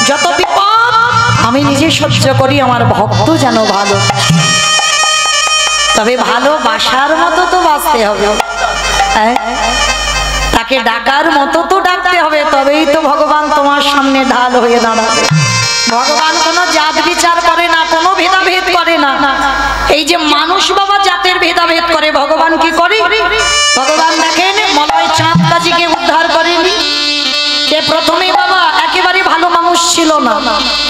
Speaker 1: যত বিপদ আমি নিজে সহ্য করি, আমার ভক্ত যেন ভালো। তবে ভালোবাসার মতো তো বাঁচতে হবে, তাকে ডাকার মতো তো ডাকতে হবে, তবেই তো ভগবান তোমার সামনে ঢাল হয়ে দাঁড়াবে। ভগবান কোনো জাত বিচার করে না, কোনো ভেদাভেদ করে না। এই যে মানুষ বাবা জাতের ভেদাভেদ করে, ভগবান কি করে? ভগবান দেখেন মলয় চাঁদ কাজীকে উদ্ধার করেনি। সে প্রথমে বাবা একেবারে ভালো মানুষ ছিল না,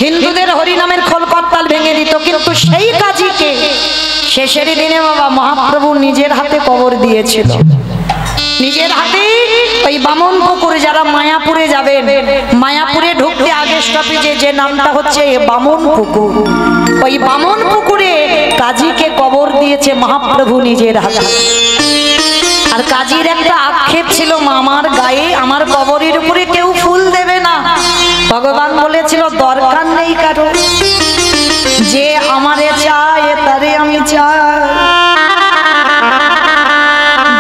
Speaker 1: হিন্দুদের হরিনামের খোলকর্তাল ভেঙে দিত, কিন্তু সেই কাজীকে শেষের দিনে বাবা মহাপ্রভু নিজের হাতে কবর দিয়েছিল। নিজের হাতে ওই বামন পুকুরে, যারা মায়াপুরে যাবেন, মায়াপুরে ঢুকতে আগে স্টপেজে যে নামটা হচ্ছে বামন পুকুর, ওই বামন পুকুরে কাজীকে কবর দিয়েছে মহাপ্রভু নিজের হাতে। আর কাজীর একটা আক্ষেপ ছিল, আমার গায়ে আমার কবরের উপরে কেউ ফুল দেবে না। ভগবান বলেছিল দরকার নেই কারো, যে আমারে চায় তারে আমি চাই,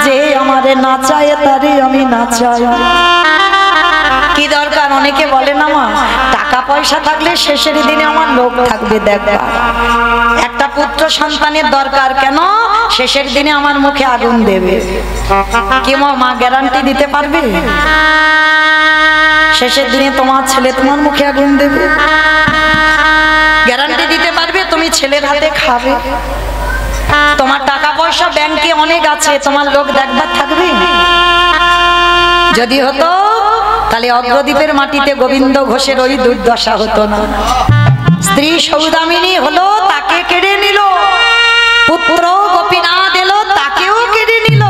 Speaker 1: যে আমারে না চায় তারে আমি না চাই। কি দরকার? অনেকে বলে না মা টাকা পয়সা থাকলে শেষের দিনে আমার লোক থাকবে, দেখবা একটা পুত্র সন্তানের দরকার, কেন শেষের দিনে আমার মুখে আগুন দেবে। কি মা গ্যারান্টি দিতে পারবে শেষের দিনে তোমার ছেলে তোমার মুখে আগুন দেবে? গ্যারান্টি দিতে পারবে তুমি ছেলের হাতে খাবে? তোমার টাকা পয়সা ব্যাংকে অনেক আছে, তোমার লোক দেখবার থাকবে? যদি হতো তাহলে অগ্রদ্বীপের মাটিতে গোবিন্দ ঘোষের ওই দুর্দশা হতো না। স্ত্রী সৌদামিনী হলো, তাকে কেড়ে নিল, পুত্র গোপীনাথ এলো, তাকেও কেড়ে নিল,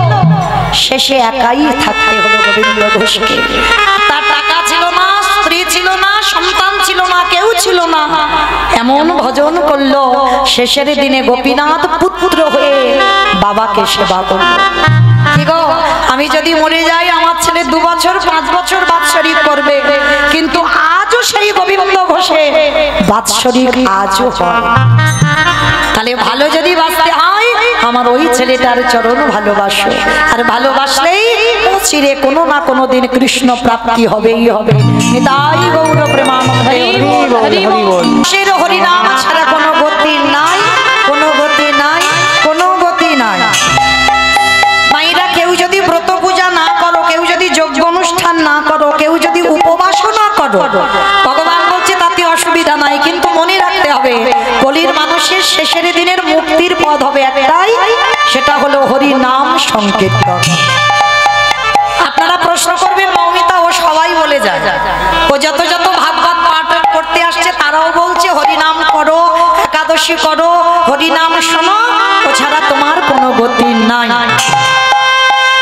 Speaker 1: শেষে একাই থাকতে হলো গোবিন্দ ঘোষকে। তার টাকা ছিল না, স্ত্রী ছিল না, সন্তান ছিল না, কেউ ছিল না, এমন ভজন করলো শেষের দিনে গোপীনাথ পুত্র হয়ে বাবাকে সেবা করলো। আমি যদি মরে যাই আমার ছেলে 2 বছর 5 বছর বাৎসরিক করবে, কিন্তু আজও সেই গোবিন্দ ঘোষে বাৎসরিক আজও হয়। তাহলে ভালো যদি বাঁচতে হয় আমার ওই ছেলেটার চরণ ভালোবাসো, আর ভালোবাসলেই চিরে কোনো না কোনো দিন কৃষ্ণ প্রাপ্তি হবেই হবে। তাই গৌর প্রেমানন্দে হরিনাম ছাড়া কোনো গতি নাই, কোনো গতি নাই, কোনো গতি নাই। মায়েরা কেউ যদি ব্রত পূজা না করো, কেউ যদি যজ্ঞ অনুষ্ঠান না করো, কেউ যদি উপবাসও না করো, ভগবান বলছে তাতে অসুবিধা নাই, কিন্তু মনে রাখতে হবে কলির মানুষের শেষের দিনের মুক্তির পথ হবে একটাই, সেটা হলো হরি নাম সংকীর্তন। আপনারা প্রশ্ন করবেন মৌমিতা ও সবাই বলে যায়, ও যত যত ভাগবত পাঠ করতে আসছে তারাও বলছে হরিনাম করো, একাদশী করো, হরিনাম শোনো, ও ছাড়া তোমার কোনো গতি নাই।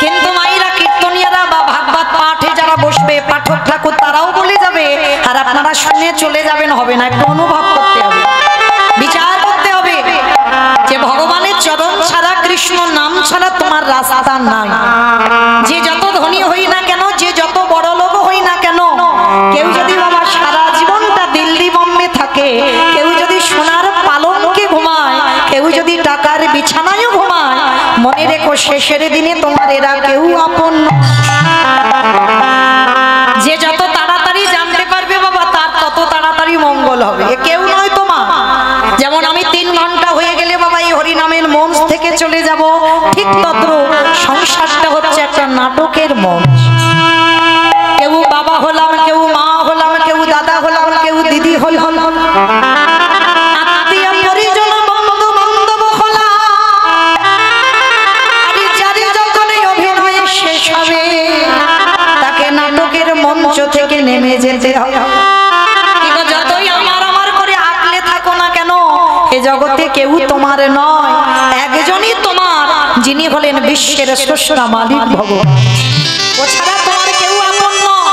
Speaker 1: কিন্তু মায়েরা কীর্তনিয়ারা বা ভাগবত পাঠে যারা বসবে পাঠক ঠাকুর তারাও বলে যাবে, আর আপনারা শুনে চলে যাবেন, হবে না। একটু অনুভব করতে হবে, বিচার করতে হবে যে ভগবানের চরণ ছাড়া, কৃষ্ণ নাম ছাড়া তোমার রাস্তা নাই। যে যত ধনী হই না কেন, যে যত বড় লোক হই না কেন, কেউ যদি বাবা সারা জীবনটা দিল্লি বোম্বে থাকে, কেউ যদি সোনার পালঙ্কে ঘুমায়, কেউ যদি টাকার বিছানায়ও ঘুমায়, মনে রেখো শেষের দিনে তোমার এরা কেউ আপন। যে যত তাড়াতাড়ি জানতে পারবে বাবা তার তত তাড়াতাড়ি মঙ্গল হবে, এ কেউ নয় তোমার। যেমন আমি 3 ঘন্টা হয়ে গেলে বাবা এই হরিনামের মঞ্চ থেকে চলে যাব, ঠিক তদ্রূপ সংসারটা হচ্ছে একটা নাটকের মঞ্চ। কেউ বাবা হলাম, কেউ মা হলাম, কেউ দাদা হলাম, কেউ দিদি হলাম, আত্মীয় পরিজন বন্ধু বান্ধব হলাম, আর যারে যখন অভিনয় শেষ হবে তাকে নাটকের মঞ্চ থেকে নেমে যেতে হবে। যতই আমার আমার করে আঁকলে থাকো না কেন, এ জগতে কেউ তোমার নয়, একজনই তোমার, যিনি হলেন বিশ্বের স্রষ্টা মালিক ভগবান। ও ছাড়া তোমার কেউ আপন নয়।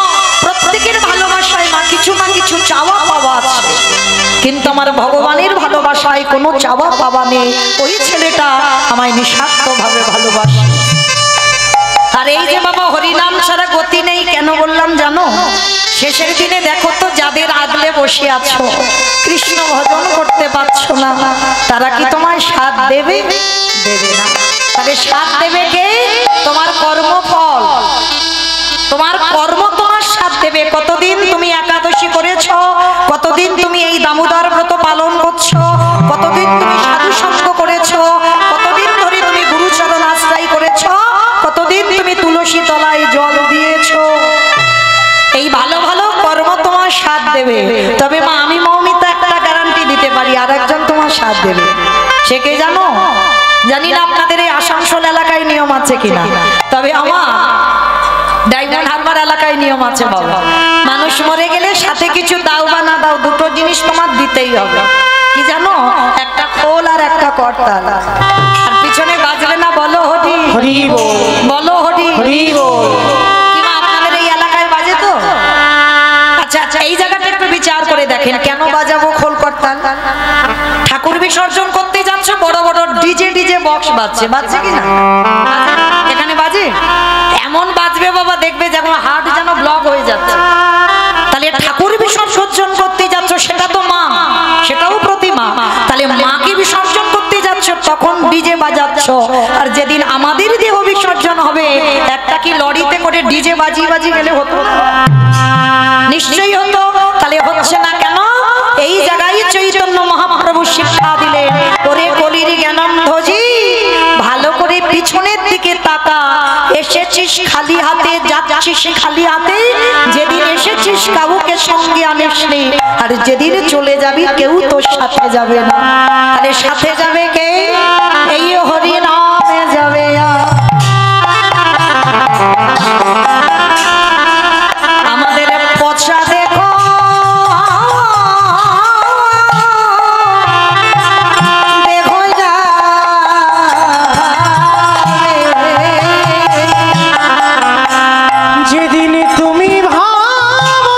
Speaker 1: প্রত্যেকের ভালোবাসায় মা কিছু না কিছু চাওয়া পাওয়া আছে, কিন্তু আমার ভগবানের ভালোবাসায় কোনো চাওয়া পাওয়া নেই। ওই ছেলেটা আমায় নিঃস্বার্থভাবে ভালোবাসে। আর এই যে বাবা হরিনাম ছাড়া গতি নেই, কেন বললাম জানো? শেষের দিনে দেখো তো, যাদের আগলে বসে আছো, কৃষ্ণ ভজন করতে পারছো না, তারা কি তোমায় সাথ দেবে? দেবে না। তবে সাথ দেবে কে? তোমার কর্মফল, তোমার কর্ম তোমার সাথ দেবে। কতদিন তুমি একাদশী করেছ, কতদিন তুমি এই দামোদর ব্রত পালন করছো, কতদিন তুমি সাধু সঙ্গ করেছো, কতদিন ধরে তুমি গুরুচরণ আশ্রয় করেছো, কতদিন তুমি তুলসী তলায় জল দিয়েছো। এই ভালো ভালো কর্ম তোমার সাথ দেবে। তবে মা আমি মৌমিতা একটা গ্যারান্টি দিতে পারি, আর একজন তোমার সাথ দেবে। সে কে জানো? জানি না আপনাদের এই আসানসোল এলাকায় নিয়ম আছে কিনা, তবে আমার ডায়মন্ড হারবার এলাকায় নিয়ম আছে বাবা। মানুষ মরে গেলে সাথে কিছু দাও বা না দাও, দুটো জিনিস তোমার দিতেই হবে। কি জানো? একটা খোল আর একটা করতাল। আর পিছনে বাজবে না বলো হরি
Speaker 3: হরি বল,
Speaker 1: বলো হরি
Speaker 3: হরি বল।
Speaker 1: কি মা আপনাদের এই এলাকায় বাজে তো? আচ্ছা আচ্ছা, এই জায়গাটা একটু বিচার করে দেখেন, কেন বাজাবো খোল করতাল? ঠাকুর বিসর্জন করতে যাচ্ছ, বড় বড় ডিজে বক্স বাজছে, বাজছে কিনা? এখানে বাজে? এমন বাজবে বাবা, দেখবে যেমন হার্ট যেন ব্লক হয়ে যাচ্ছে। তাহলে ঠাকুর বিসর্জন করতে যাচ্ছ, সেটা তো মা, সেটাও প্রতিমা। তাহলে মাকে বিসর্জন করতে যাচ্ছ, তখন ডিজে বাজাচ্ছ। আর যেদিন আমাদের দেহ বিসর্জন হবে, একটা কি লরিতে করে ডিজে বাজি গেলে হতো? নিশ্চয়ই হতো। তাহলে হচ্ছে না কেন? এই জায়গায় চৈতন্য মহাপ্রভু শিক্ষা দিলেন, ওরে কলির জ্ঞানন্ধজি, ভালো করে পিছনের দিকে তাকা। এসেছিস খালি হাতে, যাচ্ছিস খালি হাতে। যেদিন এসেছিস কাউকে সঙ্গে আনিসনি, আর যেদিন চলে যাবি কেউ তোর সাথে যাবে না। তাহলে সাথে যাবে কে? এই হরি নামে যাবে। আমাদের পচা দেখো
Speaker 3: যেদিন তুমি ভাবো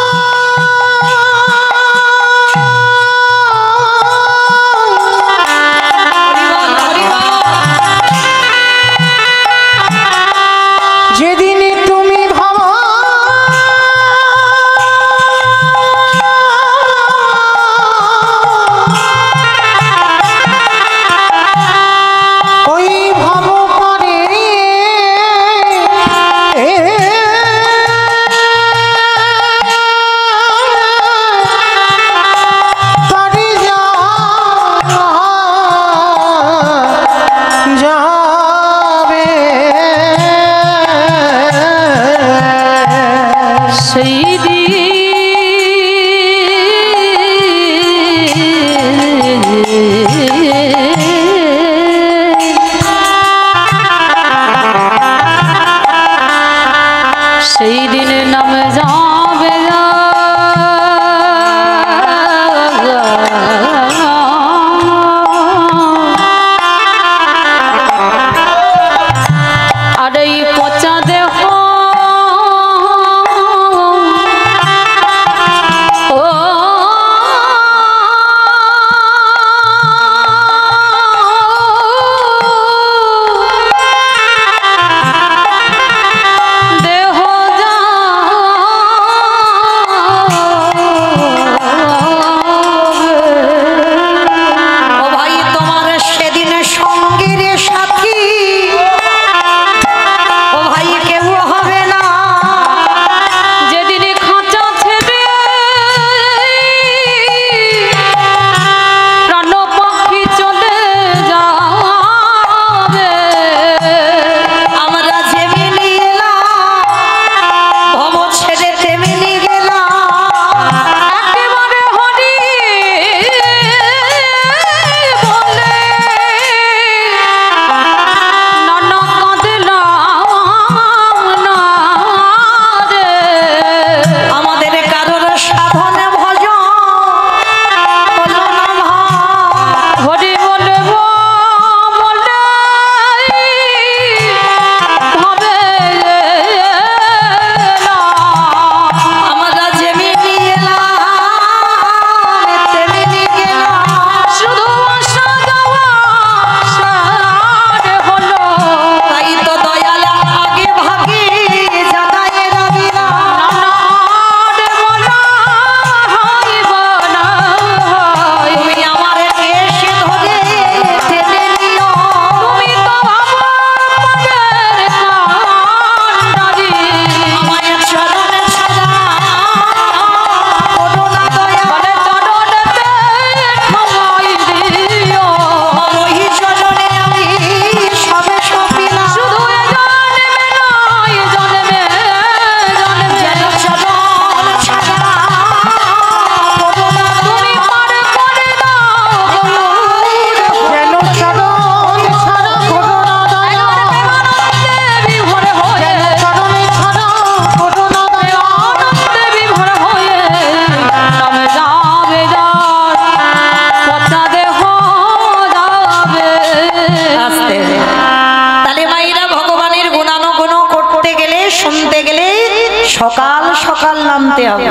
Speaker 1: নামতে হবে।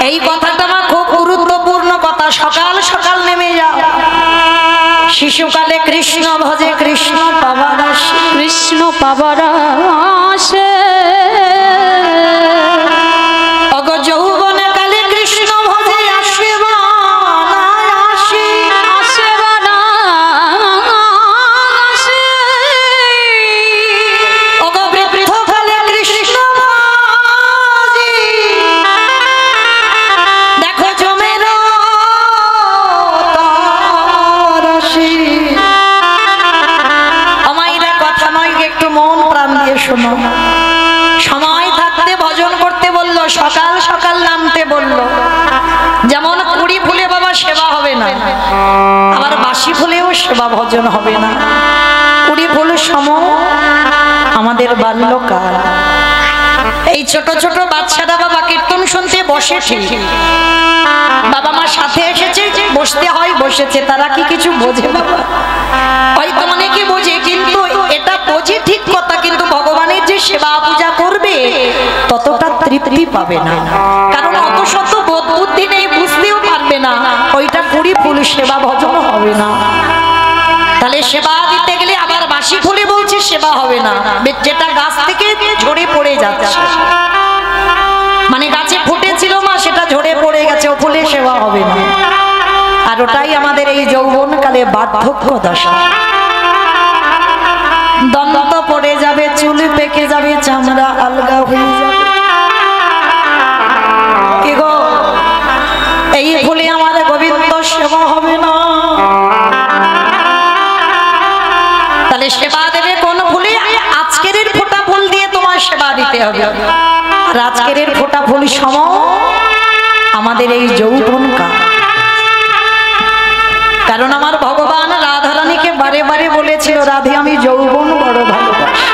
Speaker 1: এই কথাটা আমার খুব গুরুত্বপূর্ণ কথা। সকাল সকাল নেমে যাও। শিশুকালে কৃষ্ণ ভজে কৃষ্ণ পাবার আসে,
Speaker 2: কৃষ্ণ পাবার আসে,
Speaker 1: অগ যৌবনে কালে কৃষ্ণ ভজে আসে বা না আসে,
Speaker 2: আসে বা না আসে,
Speaker 1: অগ বৃদ্ধ কালে কৃষ্ণ ভজে দেখো জমের তার আসে। আমাইরা কথা নয়, একটু মন প্রাণ দিয়ে শোনো। সময় থাকতে ভজন করতে বললো, সকাল সকাল নামতে বললো। যেমন কুড়ি ফুলে বাবা সেবা হবে না, আবার বাসি ফুলেও সেবা ভজন হবে না। কুড়ি ফুল সম আমাদের বাল্যকাল। এই ছোট ছোট বাচ্চারা বাবা কীর্তন শুনতে বসে, ঠিক বাবা মার সাথে এসেছে, বসতে হয়, বসেছে। তারা কি কিছু বোঝে বাবা? হয়তো অনেকে বোঝে, কিন্তু এটা বোঝে ঠিক কথা, কিন্তু ভগবানের যে সেবা পূজা করবে ততটা তৃপ্তি পাবে না। কারণ অত শত বোধ বুদ্ধি নেই, বুঝতেও পারবে না। ওইটা কুড়ি ফুল সেবা ভজন হবে না। তাহলে সেবা দিতে গেলে আবার বাসি ফুলে বলছে সেবা হবে না, যেটা গাছ থেকে ঝরে পড়ে যাচ্ছে, মানে গাছে ফুটেছিল মা সেটা ঝরে পড়ে গেছে, ও ফুলে সেবা হবে না। আর ওটাই আমাদের এই যৌবনকালে বার্ধক্য দশা। দন্ত পড়ে যাবে, চুল পেকে যাবে, চামড়া আলগা হয়ে যাবে। কি গো, এই ফুলে আমার গোবিন্দ সেবা হবে না। তাহলে সেবা দেবে কোন ফুলে? আজকের ফোঁটা ফুল দিয়ে তোমার সেবা দিতে হবে। আর আজকের ফোঁটা ফুল সম আমাদের এই যৌবনকাল। কারণ আমার ভগবান রাধারানীকে বারে বারে বলেছিল, রাধে আমি যৌবন বড় ভালোবাসি।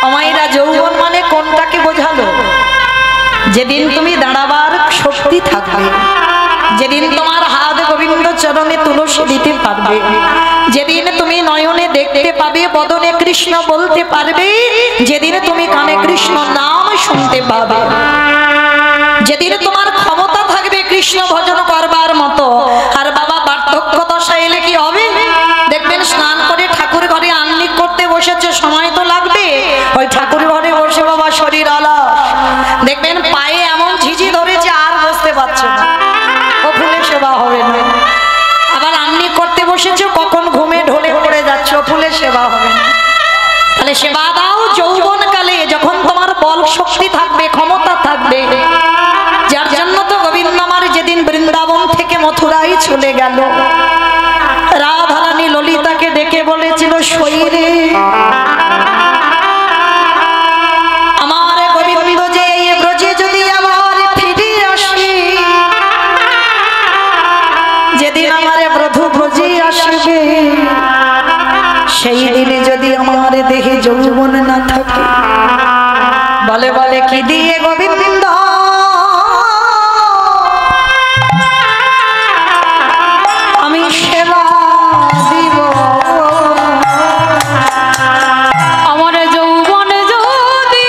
Speaker 1: আমাইরা যৌবন মানে কোনটাকে বোঝালো? যেদিন তুমি দাঁড়াবার শক্তি থাকবে, যেদিন তোমার হাত গোবিন্দ চরণে তুলসী দিতে পারবে, যেদিন তুমি নয়নে দেখতে পাবে, বদনে কৃষ্ণ বলতে পারবে, যেদিন তুমি কানে কৃষ্ণ নাম শুনতে পাবে, যেদিন তোমার ক্ষমতা থাকবে কৃষ্ণ ভজন করবার মতো। আর বাবা বার্ধক্য দশা এলে কি হবে? দেখবেন স্নান করে ঠাকুর ঘরে আহ্নিক করতে বসেছে, সময় তো লাগবে। ওই ঠাকুর ঘরে বসে বাবা শরীর অলস, দেখবেন পায়ে এমন ঝিঝি ধরেছে আর বসতে পারছে না, ও ফুলে সেবা হবে না। আবার আহ্নিক করতে বসেছে, কখন ঘুমে ঢলে পড়ে যাচ্ছে, ও ফুলে সেবা হবে না। তাহলে সেবা দাও যৌবনকালে, যখন তোমার বল শক্তি থাকবে, ক্ষমতা থাকবে। যার জন্য তো গোবিন্দ আমার যেদিন বৃন্দাবন থেকে মথুরায় চলে গেল, রাধারানী ললিতাকে ডেকে বলেছিল, শরীরে আমার গোবিন্দ যে এই ব্রজে যদি আবার ফিরে আসে, যেদিন আমার প্রভু ব্রজে আসবে, সেই দিনে যদি আমার দেহে যৌবন না থাকে, বলে বলে কি দিয়ে গোবিন্দ আমি সেবা দিব?
Speaker 2: আমার যৌবন যদি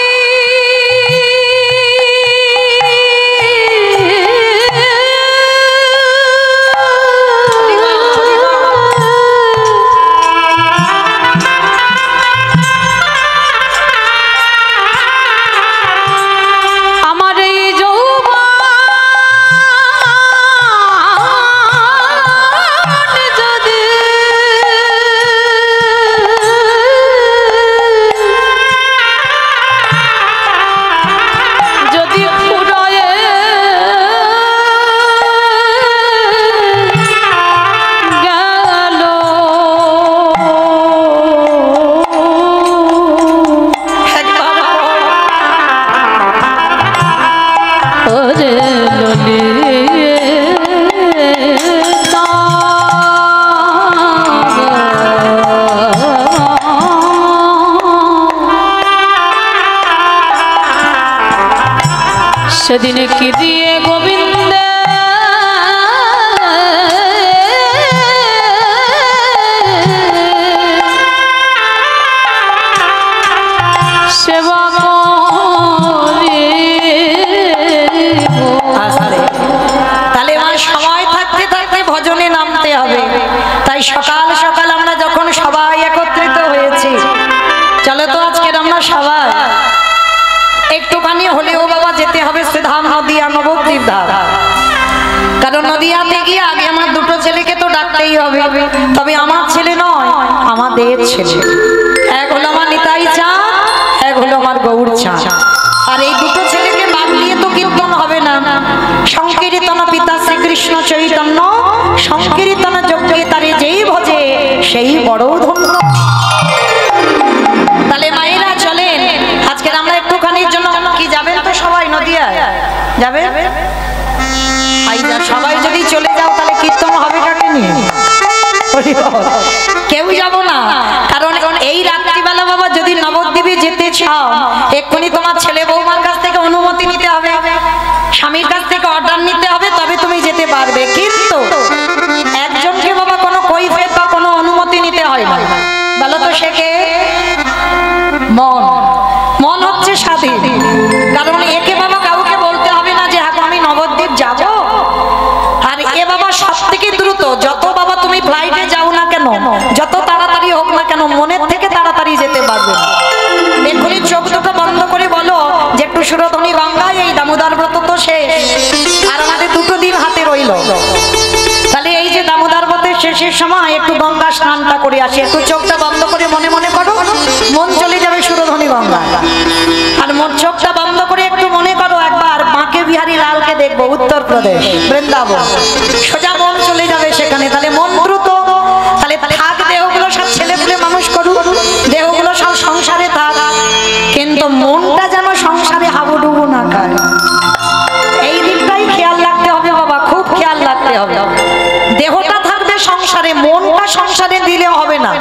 Speaker 2: আমার এই যৌবন যদি যদি ফুরয়ে গেল, ওরে ললিতা সেদিনে কি দিয়ে গোবিন্দ সেবা
Speaker 1: নদিয়াতে গিয়ে আগে আমার দুটো ছেলেকে তো ডাকতেই হবে, তবে আমার ছেলে নয়, আমাদের ছেলে। এক হলো আমার নিতাই চাঁদ, এক হলো আমার গৌর চাঁদ। আর এই দুটো ছেলেকে বাদ দিয়ে তো কীর্তন হবে না। সংকীর্তন পিতা শ্রীকৃষ্ণ চৈতন্য, সংকীর্তন যজ্ঞে তারে যেই ভজে সেই বড় ধন্য। তাহলে মায়েরা চলেন, আজকের আমরা একটুখানির জন্য কি যাবেন তো সবাই নদিয়ায় যাবে? সবাই যদি চলে যাও তাহলে কীর্তন হবে কাকে নিয়ে? কেউ যাব না, কারণ এই রাত্রিবেলা বাবা যদি নবদ্বীপে যেতে চাও এক্ষুনি তোমার ছেলে বৌমার কাছ থেকে অনুমতি নিতে হবে, স্বামীর কাছ থেকে অর্ডার নিতে হবে, তবে তুমি যেতে পারবে। কিন্তু একজনকে বাবা কোনো কৈফিয়ত বা কোনো অনুমতি নিতে হয় না। বলো তো সে কে? মন। মন হচ্ছে স্বাধীন, কারণ একে বাবা কাউকে বলতে হবে না যে হ্যাঁ আমি নবদ্বীপ যাব। আর এ বাবা সব থেকে দ্রুত, যত বাবা তুমি ফ্লাইটে যাও না কেন, যত তাড়াতাড়ি হোক না কেন, মনের থেকে তাড়াতাড়ি যেতে পারবে। এক্ষুনি চোখ দুটো বন্ধ করে বলো যে একটু সুরধনী গঙ্গায়, এই দামোদর ব্রত তো শেষ, আর আমাদের দুটো দিন হাতে রইল। তাহলে এই যে দামোদর ব্রতের শেষের সময় একটু গঙ্গা স্নানটা করে আসি। একটু চোখটা বন্ধ করে মনে মনে করো, মন চলে যাবে সুরধনী গঙ্গা। আর মন চোখটা বন্ধ করে একটু মনে করো একবার বাঁকে বিহারী লালকে দেখবো, উত্তরপ্রদেশ বৃন্দাবন, সোজা মন চলে যাবে সেখানে। তাহলে মন দ্রুত, তাহলে থাক দেহগুলো সব ছেলে পুলে মানুষ করুক, দেহগুলো সব সংসারে থাক, কিন্তু মনটা যেন সংসারে হাবুডুবু না খায়। এই দিকটাই খেয়াল রাখতে হবে বাবা, খুব খেয়াল রাখতে হবে। দেহটা থাকবে সংসারে, মনটা সংসারে দিলে হবে না।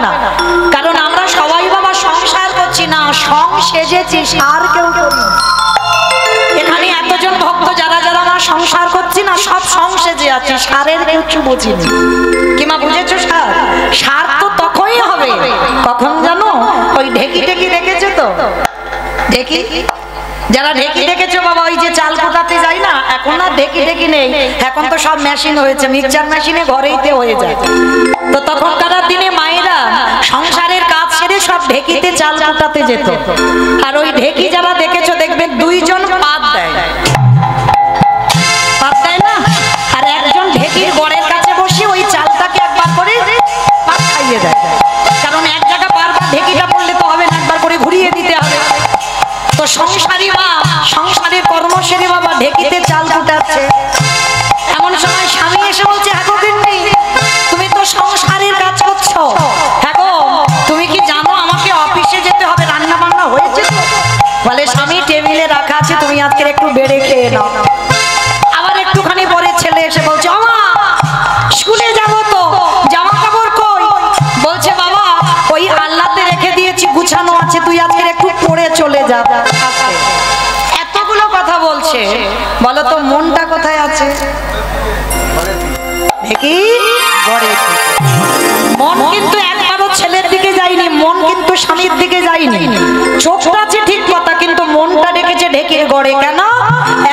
Speaker 1: কারণ আমরা সবাই বাবা সংসার করছি না, সং সেজেছি, সার কেউ করি। এখানে এতজন ভক্ত যারা যারা আমরা সংসার করছি না, সব সং সেজে আছি, সারের কিছু বুঝিনি। কিমা বুঝেছো? সার সার তো তখনই হবে কখন জানো? ওই ঢেকি ঢেকি দেখেছো তো? ঢেকি যারা ঢেকি দেখেছো বাবা, ওই যে চাল কোটাতে যাই না, এখন আর ঢেকি ঢেকি নেই, এখন তো সব মেশিন হয়েছে, মিক্সচার মেশিনে ঘরেইতে হয়ে যায়। তো তখনকার দিনে মায়েরা সংসারের কাজ সেরে সব ঢেকিতে চাল কোটাতে যেত। আর ওই ঢেকি যারা দেখেছো দেখবে দুইজন পাত দেয়, পাত দেয় না, আর একজন ঢেকির গড়ের কাছে বসে ওই চালটাকে একবার করে পাত খাইয়ে দেয়। কারণ এক জায়গা বারবার ঢেকিটা পড়লে তো হবে না, একবার করে ঘুরিয়ে দিতে হবে। তো সংসারী মা সংসারের কর্ম সেরে বাবা ঢেকিতে চাল কুটাচ্ছে। এমন সময় স্বামী এসে বলছে, হ্যাঁ গো গিন্নি, তুমি তো সংসারের কাজ করছো, হ্যাঁ গো তুমি কি জানো আমাকে অফিসে যেতে হবে, রান্না বান্না হয়েছে? বলে স্বামী টেবিলে রাখা আছে, তুমি আজকে একটু বেড়ে খেয়ে নাও। আবার একটুখানি পরে ছেলে এসে বলছে, আমা স্কুলে যাবো তো, জামা কাপড় কই? বলছে বাবা ওই আল্লাতে রেখে দিয়েছি, গুছানো আছে, তুই আজকে একটু পরে চলে যা। এতগুলো কথা বলছে, বলো তো মনটা কোথায় আছে? মন কিন্তু একবারও ছেলের দিকে যায়নি, মন কিন্তু স্বামীর দিকে যায়নি। চোখটা আছে ঠিক কথা, কিন্তু মনটা রেখেছে ঢেকির গড়ে। কেন?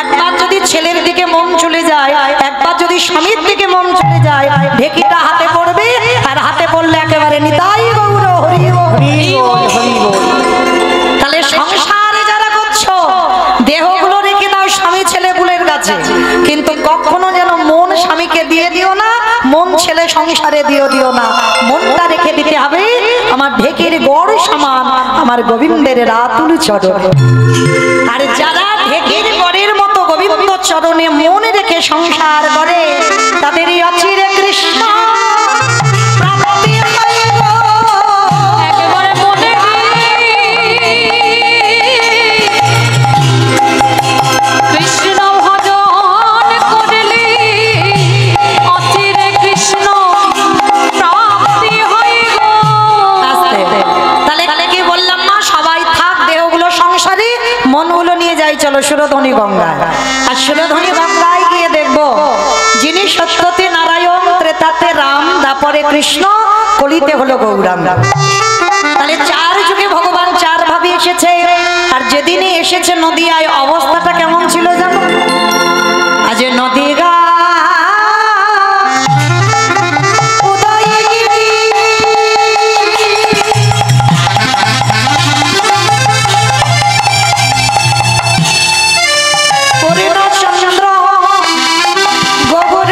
Speaker 1: একবার যদি ছেলের দিকে মন চলে যায়, একবার যদি স্বামীর দিকে মন চলে যায়, ঢেকিটা হাতে পড়বে, আর হাতে পড়লে একেবারে নিতাই গৌর হরি বল। তাহলে সংসারে যারা করছো দেহগুলো রেখে দাও স্বামী ছেলে পুলের কাছে, কিন্তু কখনো যেন মন স্বামীকে দিয়ে দিও না, মন ছেলে সংসারে দিও না। মনটা রেখে দিতে হবে আমার ঢেকির গড় সমান আমার গোবিন্দের রাতুল চরণে। আর যারা ঢেকির গড়ের মতো গোবিন্দ চরণে মন রেখে সংসার করে, তাদেরই অচিরে কৃষ্ণ প্রাপ্তি হইব।
Speaker 2: একেবারে মনে কৃষ্ণ ভজন করলি অচিরে কৃষ্ণ প্রাপ্তি হইব।
Speaker 1: তাহলে কি বললাম না, সবাই থাক দেহগুলো সংসারে, মনগুলো নিয়ে যাই চলো সুরধনী গঙ্গায়। আর সুরধনী গঙ্গায় গিয়ে দেখবো যিনি সত্যতে নারায়ণ, ত্রেতাতে রাম, দাপরে কৃষ্ণ, কলিতে হলো গৌরাঙ্গ। তাহলে চার যুগে ভগবান চার ভাবে এসেছে। আর যেদিনই এসেছে নদিয়ায় অবস্থাটা কেমন ছিল জানো? আজ নদী গা চন্দ্র গৌর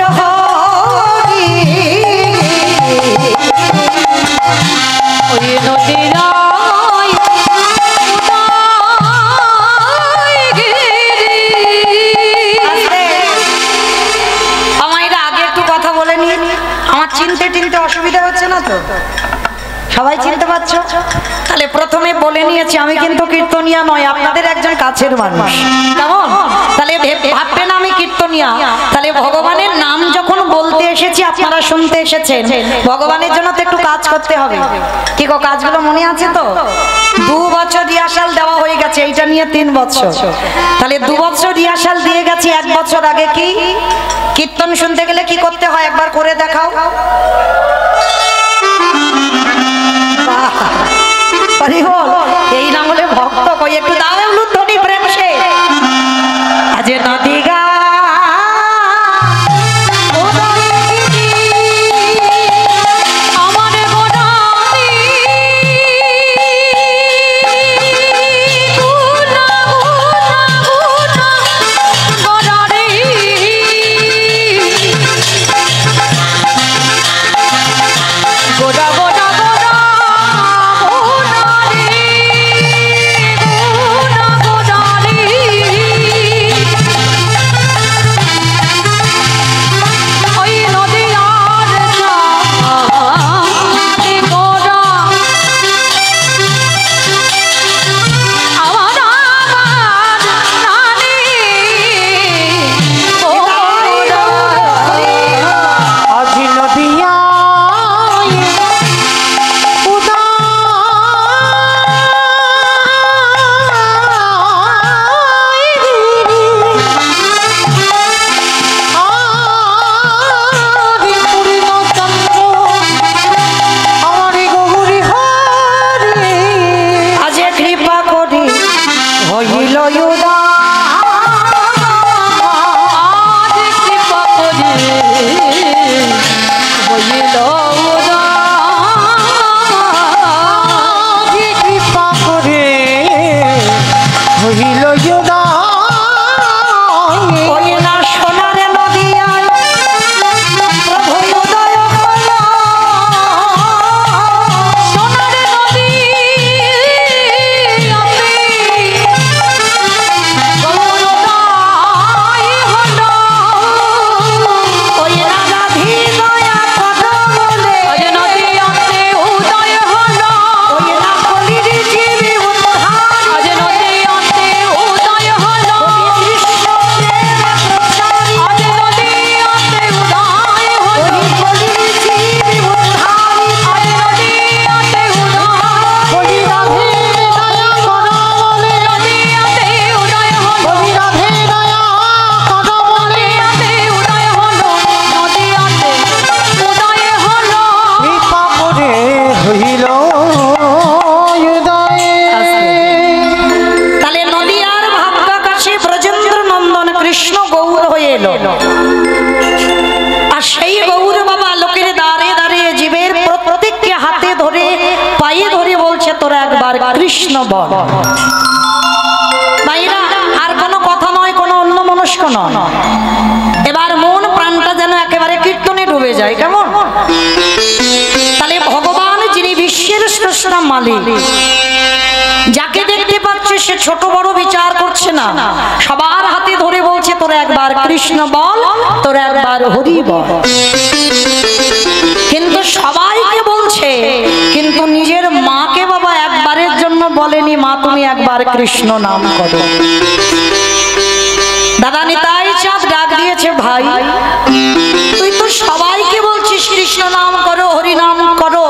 Speaker 1: সবাই চিনতে পারছো? তাহলে প্রথমে বলে নিয়েছি আমি কিন্তু কীর্তনিয়া নয়, আপনাদের একজন কাছের মানুষ, কেমন? তাহলে ভাববেন আমি কীর্তনিয়া। তাহলে ভগবানের নাম যখন বলতে এসেছি, আপনারা শুনতে এসেছেন, ভগবানের জন্য তো একটু কাজ করতে হবে। কি গো, কাজগুলো মনে আছে তো? 2 বছর রিহার্সাল দেওয়া হয়ে গেছে, এইটা নিয়ে 3 বছর। তাহলে 2 বছর রিহার্সাল দিয়ে গেছি। 1 বছর আগে কি কীর্তন শুনতে গেলে কি করতে হয় একবার করে দেখাও। এই না হলে ভক্ত কই, একটু দাও উলুধ্বনি প্রেম সে। আজ নদী গা কৃষ্ণ বল। ভাইরা আর কোনো কথা নয়, কোনো অন্য মনস্ক নয়। এবার মন প্রাণটা যেন একেবারে কীর্তনে ডুবে যায়, কেমন? তাহলে ভগবান যিনি বিশ্বের স্রষ্টা মালিক, যাকে দেখতে পাচ্ছে সে ছোট বড় বিচার করছে না, সবার হাতে ধরে বলছে তোরা একবার কৃষ্ণ বল, তোরা একবার হরি বল। কিন্তু সবাইকে বলছে, কিন্তু নিজের মাকে বাবা একবারের জন্য বলেনি মা তুমি একবার কৃষ্ণ নাম করো। দাদা নিতাই চাঁদ ডাক দিয়েছে, ভাই তুই তো সবাইকে বলছিস কৃষ্ণ নাম করো, হরি নাম করো,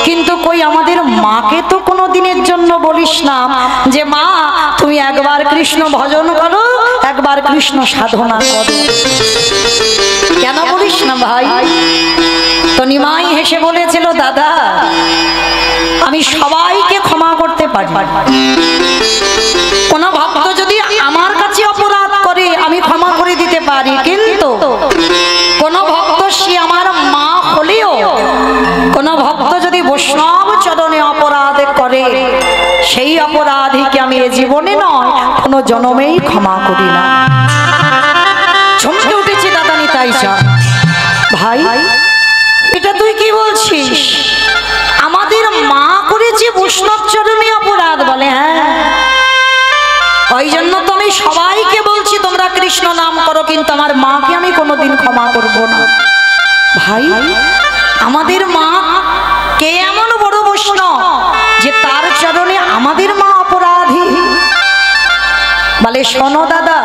Speaker 1: কিন্তু কই আমাদের মাকে তো কোনো দিনের জন্য বলিস না যে মা তুমি একবার কৃষ্ণ ভজন করো, একবার কৃষ্ণ সাধনা করো। কেন বলিস না ভাই? তো নিমাই হেসে বলেছিল, দাদা আমি সবাইকে ক্ষমা করতে পারি, কোন ভক্ত যদি আমার কাছে অপরাধ করে আমি ক্ষমা করে দিতে পারি, কিন্তু কোন ভক্ত সে আমার মা হলেও কোন ভক্ত যদি বৈষ্ণব চরণে অপরাধ করে সেই অপরাধীকে আমি এ জীবনে নয় কোনো জন্মেই ক্ষমা করি না। চমকে উঠেছি দাদা নিতাই চাঁদ, ভাই এটা তুই কি বলছিস? আমাদের মা করেছে বৈষ্ণব চরণে অপরাধ বলে? হ্যাঁ, ওই জন্য তো আমি সবাইকে বলছি তোমরা কৃষ্ণ নাম করো, কিন্তু আমার মাকে আমি কোনোদিন ক্ষমা করব না। ভাই আমাদের মা কে এমন বড় বৈষ্ণব যে তার চরণে আমাদের মা অপরাধী? বলে শোনো দাদা,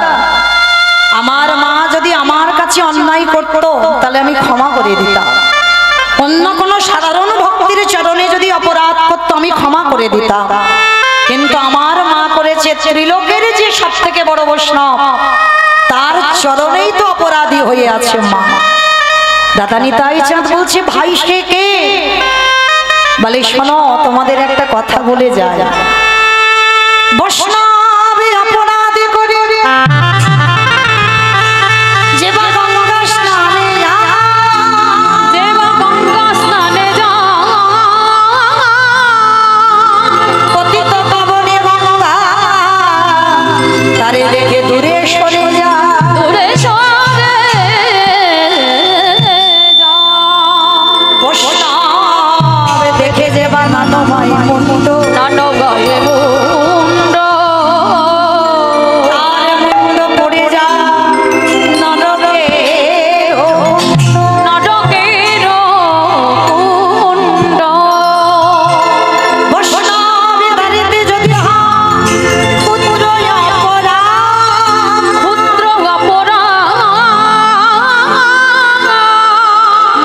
Speaker 1: আমার মা যদি আমার কাছে অন্যায় করতো তাহলে আমি ক্ষমা করে দিতাম। অন্য কোনো সাধারণ ভক্তির চরণে যদি অপরাধ করতো আমি ক্ষমা করে দিতাম। কিন্তু আমার মা করেছে ত্রিলোকের যে সব থেকে বড় বৈষ্ণব, তার চরণেই তো অপরাধী হয়ে আছে মা। দাদা নিতাই চাঁদ বলছে ভাই সে কে? বলে শোনো, তোমাদের একটা কথা বলে যায়। বৈষ্ণবে অপরাধী করে যে বা গঙ্গা স্নানে যায়,
Speaker 2: যে বা গঙ্গা স্নানে যায়,
Speaker 1: পতিত পাবনে গঙ্গা তারে রেখে দূরে সরে যায়।
Speaker 2: দূরে সরে যায়।
Speaker 1: বৈষ্ণব দেখে যে বা নানময় মুন্ড,
Speaker 2: নানময় মুন্ড,
Speaker 1: তার মুন্ড পড়ে যায় নরকের কুণ্ড।
Speaker 2: নরকের কুণ্ড।
Speaker 1: বৈষ্ণব বাড়িতে যদি হয় ক্ষুদ্র অপরাধ,
Speaker 2: ক্ষুদ্র অপরাধ,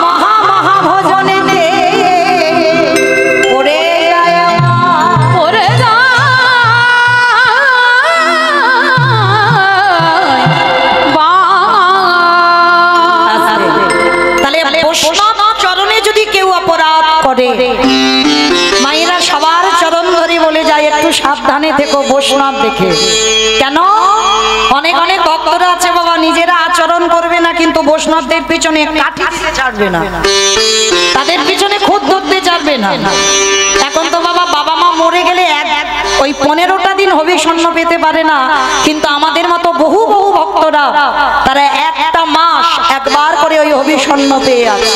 Speaker 1: মহা মহা ভজনেতে পড়ে যায় আমার।
Speaker 2: পড়ে যায় বাস।
Speaker 1: তাহলে বৈষ্ণব চরণে যদি কেউ অপরাধ করে, মায়েরা সবার চরণ ধরে বলে যায় একটু সাবধানে থেকো বৈষ্ণব দেখে। কেন? অনেক অনেক ভক্তরা আছে বাবা, নিজেরা আচরণ করবে না কিন্তু বৈষ্ণবদের পিছনে কাঠি দিতে ছাড়বে না, তাদের পিছনে খুদ ধরতে ছাড়বে না। এখন তো বাবা, বাবা মা মরে গেলে ওই 15টা দিন হবিষণ্য পেতে পারে না, কিন্তু আমাদের মতো বহু বহু ভক্তরা তারা একটা মাস একবার করে ওই হবিষণ্য পেয়ে আছে।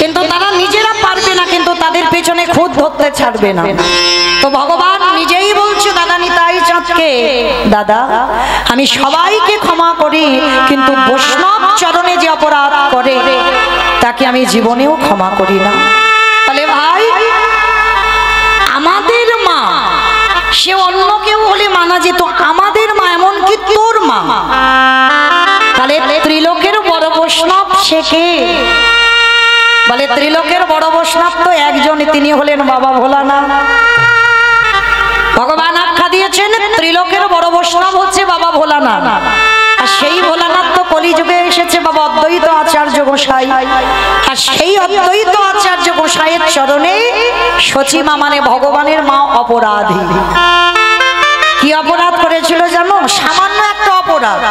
Speaker 1: কিন্তু তারা নিজেরা পারবে না, কিন্তু তাদের পেছনে খুদ ধরতে ছাড়বে না। তো ভগবান নিজেই বলছে দাদা নিতাই চাঁদকে, দাদা আমি সবাইকে ক্ষমা করি, কিন্তু বৈষ্ণব চরণে যে অপরাধ করে তাকে আমি জীবনেও ক্ষমা করি না। তাহলে ভাই, আমাদের মা সে অন্য কেউ হলে মানা যেত, আমাদের মা এমনকি তোর মা, তাহলে ত্রিলোকের বড় বৈষ্ণব সে কে? বলে ত্রিলোকের বড় বৈষ্ণব তো একজন, তিনি হলেন বাবা ভোলানাথ। ভগবান আখ্যা দিয়েছেন ত্রিলোকের বড় বৈষ্ণব হচ্ছে বাবা ভোলানাথ। আর সেই ভোলানাথ তো কলিযুগে এসেছে বাবা অদ্বৈত আচার্য গোসাই। আর সেই অদ্বৈত আচার্য গোসাইয়ের চরণে সচিমা মানে ভগবানের মা অপরাধী। কি অপরাধ করেছিল জানো? সামান্য একটা অপরাধ,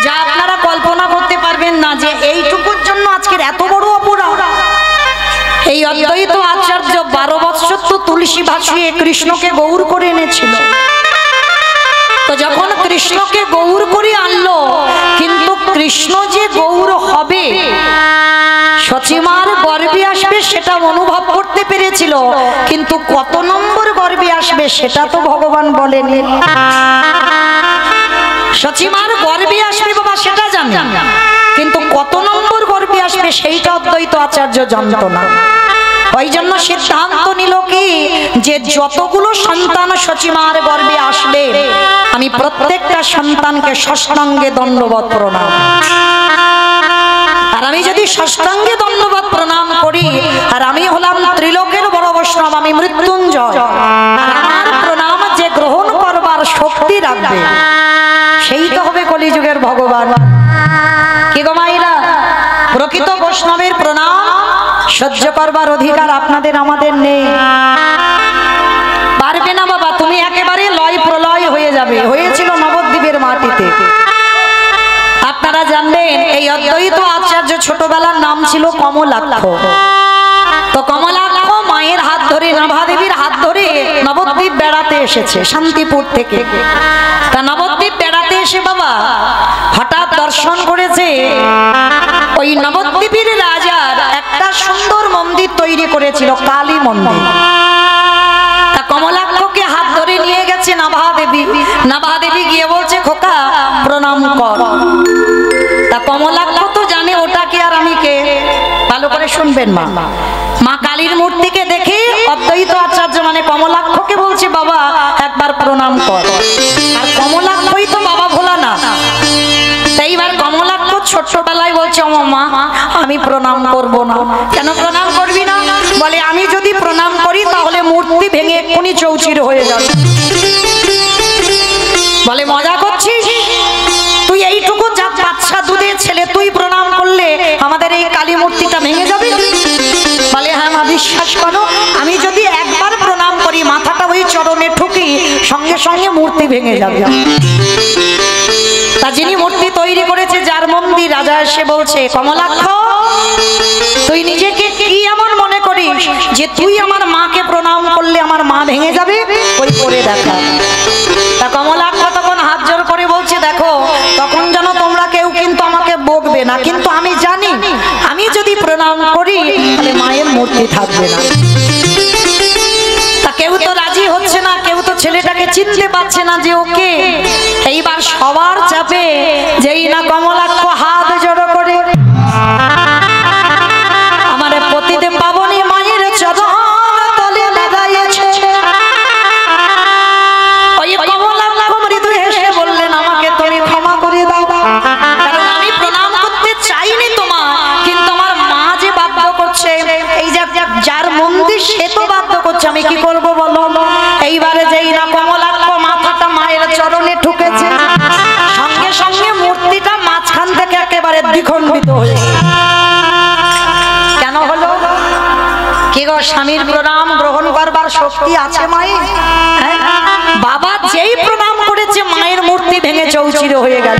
Speaker 1: যা আপনারা কল্পনা করতে পারবেন না যে এইটুকুর জন্য আজকের এত বড় অপরাধ। এই অদ্বৈত আচার্য 12 বৎসর তো তুলসী ভাসিয়ে কৃষ্ণকে গৌর করে এনেছিল। তো যখন কৃষ্ণকে গৌর করে আনলো, কিন্তু কৃষ্ণ যে গৌর হবে, সচিমার গর্ভে আসবে সেটা অনুভব করতে পেরেছিল, কিন্তু কত নম্বর গর্ভে আসবে সেটা তো ভগবান বলেনি। সচিমার গর্ভে আসবে বাবা সেটা জানি, কিন্তু কত নম্বর গর্ভে আসবে সেইটা অদ্বৈত আচার্য জানত না। ওই জন্য সিদ্ধান্ত নিল কি, যে যতগুলো সন্তান সচিমার গর্ভে আসবে আমি প্রত্যেকটা সন্তানকে ষষ্ঠাঙ্গে দণ্ডবত প্রণাম। আর আমি যদি ষষ্ঠাঙ্গে দণ্ডবত প্রণাম করি, আর আমি হলাম ত্রিলোকের বড় বৈষ্ণব, আমি মৃত্যুঞ্জয়, আর আমার প্রণাম যে গ্রহণ করবার শক্তি রাখবে সেই তো হবে কলিযুগের ভগবান। কি গো মাইরা, প্রকৃত বৈষ্ণবের প্রণাম সহ্য করবার অধিকার আপনাদের আমাদের নেই। পারবে না বাবা, তুমি একেবারে লয় প্রলয় হয়ে যাবে। হয়েছিল নবদ্বীপের মাটিতে। আপনারা জানলেন এই অদ্বৈত আচার্য ছোটবেলার নাম ছিল কমলাক্ষ। তো কমলাক্ষ মায়ের হাত ধরে, নাভাদেবীর হাত ধরে নবদ্বীপ বেড়াতে এসেছে শান্তিপুর থেকে। তা নবদ্বীপ বেড়াতে এসে বাবা হঠাৎ দর্শন করেছে ওই নবদ্বীপের রাজার একটা সুন্দর মন্দির তৈরি করেছিল, কালী মন্দির। তা কমলাক্ষকে হাত ধরে নিয়ে গেছে নাভাদেবী। নাভাদেবী গিয়ে বলছে খোকা প্রণাম কর। তা কমলাক্ষ তো জানে ওটা কে আর আমি কে। ভালো করে শুনবেন মা, মা কালীর মূর্তিকে দেখে অদ্বৈত আচার্য মানে কমলাক্ষকে বলছে বাবা একবার প্রণাম কর। আর কমলাক্ষই তো বাবা ভোলা না, এইবার কমলাক্ষ ছোট্টবেলায় বলছে ও মা আমি প্রণাম করব না। কেন প্রণাম করবি না? বলে আমি যদি প্রণাম করি তাহলে মূর্তি ভেঙে এক্ষুনি চৌচির হয়ে যাবে। বলে মজা করছিস? তুই এইটুকু যা বাচ্চা দুধের ছেলে তুই প্রণাম করলে আমাদের এই কালী মূর্তিটা ভেঙে যাবে? বলে হ্যাঁ মা বিশ্বাস করো, আমি যদি একবার প্রণাম করি মাথাটা ওই চরণে ঠুকি সঙ্গে সঙ্গে মূর্তি ভেঙে যাবে। তা যিনি মূর্তি তৈরি করেছে যার মন্দির, রাজা এসে বলছে কমলাক্ষ তুই নিজেকে কি এমন মনে করিস যে তুই আমার মাকে প্রণাম করলে আমার মা ভেঙে যাবে? ওই করে দেখা। তা কমলাক্ষ তখন হাত জোর করে বলছে দেখো তখন যেন তোমরা কেউ কিন্তু আমাকে বকবে না, কিন্তু আমি জানি আমি যদি প্রণাম করি তাহলে মায়ের মূর্তি থাকবে না। তা কেউ তো রাজি হচ্ছে না, কেউ তো ছেলেটাকে চিনতে পারছে না যে ওকে। এইবার সবার চাপে যেই না কমলাক্ষ হাত জড়ো করে আমার পতিদেব পাবনী মায়ের চরণ তলে দাঁড়িয়েছে। ওই কমলাক্ষ মৃদু হেসে বললেন আমাকে তুমি ক্ষমা করে দাও, কারণ আমি প্রণাম করতে চাইনি তোমার, কিন্তু আমার মা যে বাধ্য করছে, এই যে যার মন্দির সে তো বাধ্য করছে, আমি কি করব বলো? এইবারে যেই না কমলাক্ষ মাথাটা মায়ের চরণে ঠুকেছে সঙ্গে সঙ্গে মূর্তিটা মাঝখান থেকে একেবারে দ্বিখণ্ডিত হয়ে কেন হলো? কি গো স্বামীর প্রণাম গ্রহণ করবার শক্তি আছে মায়ের? বাবা যেই প্রণাম করেছে মায়ের মূর্তি ভেঙে চৌচির হয়ে গেল।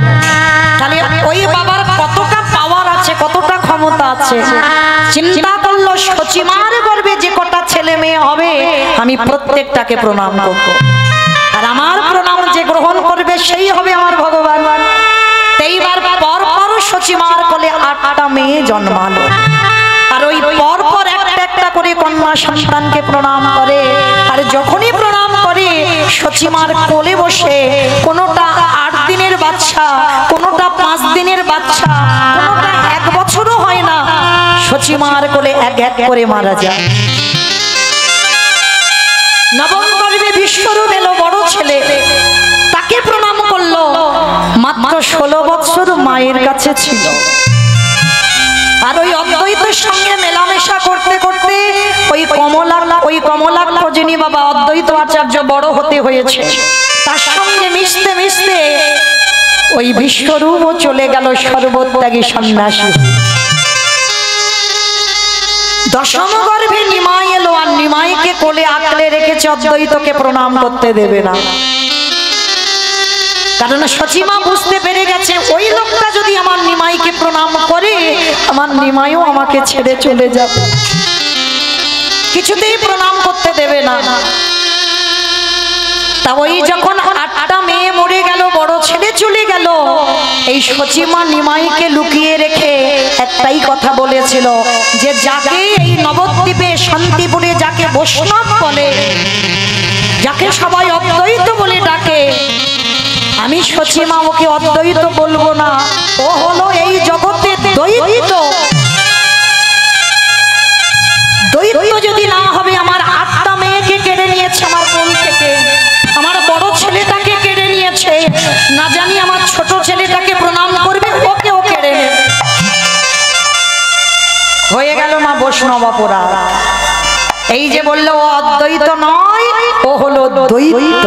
Speaker 1: তাহলে ওই বাবার কতটা পাওয়ার আছে, কতটা ক্ষমতা আছে। চিন্তা করলো সচিমার গর্ভে যে কটা ছেলে মেয়ে হবে আমি প্রত্যেকটাকে প্রণাম করব, আর আমার প্রণাম যে গ্রহণ করবে সেই হবে আমার ভগবান। এইবার পর পর সচিমার কোলে 8টা মেয়ে জন্মালো, আর ওই পর পর একটা একটা করে কন্যা সন্তানকে প্রণাম করে। আর যখনই প্রণাম করে সচিমার কোলে বসে কোনোটা 8 দিনের বাচ্চা, কোনোটা 5 দিনের বাচ্চা, কোনোটা 1 বছরও হয় না, সচিমার কোলে এক এক করে মারা যায়। নবম গর্ভে বিশ্বরূপ এলো বড় ছেলে, তাকে প্রণাম করলো, মাত্র 16 বছর মায়ের কাছে ছিল। আর ওই অদ্বৈতের সঙ্গে মেলামেশা করতে করতে ওই কমলাক্ষ যিনি বাবা অদ্বৈত আচার্য বড় হতে হয়েছে, তার সঙ্গে মিশতে মিশতে ওই বিশ্বরূপও চলে গেল সর্বত্যাগী সন্ন্যাসী। দশম গর্ভে নিমাই এলো, আর নিমাইকে কোলে আঁকড়ে রেখেছে, অদ্বৈতকে প্রণাম করতে দেবে না। কারণ সচিমা বুঝতে পেরে গেছে ওই লোকটা যদি আমার নিমাইকে প্রণাম করে আমার নিমাইও আমাকে ছেড়ে চলে যাবে, কিছুতেই প্রণাম করতে দেবে না। তা ওই যখন 8টা মেয়ে মরে গেল, বড় ছেলে চলে গেল, এই সচিমা নিমাইকে লুকিয়ে রেখে একটাই কথা বলেছিল যে যাকে এই নবদ্বীপে শান্তিপুরে যাকে বৈষ্ণব বলে, যাকে সবাই অদ্বৈত বলে ডাকে, আমি সচিমা ওকে অদ্বৈত বলবো না, ও হলো এই জগতে দ্বৈত। দ্বৈত যদি না হবে, আমার 8টা মেয়েকে কেড়ে নিয়েছে আমার কোল থেকে, আমার বড় ছেলেটাকে কেড়ে নিয়েছে, না জানি আমার ছোট ছেলেটাকে প্রণাম করবে, ওকেও কেড়ে নেবে। হয়ে গেল মা বৈষ্ণব অপরাধ। এই যে বললো ও অদ্বৈত নয়, ও হলো দ্বৈত।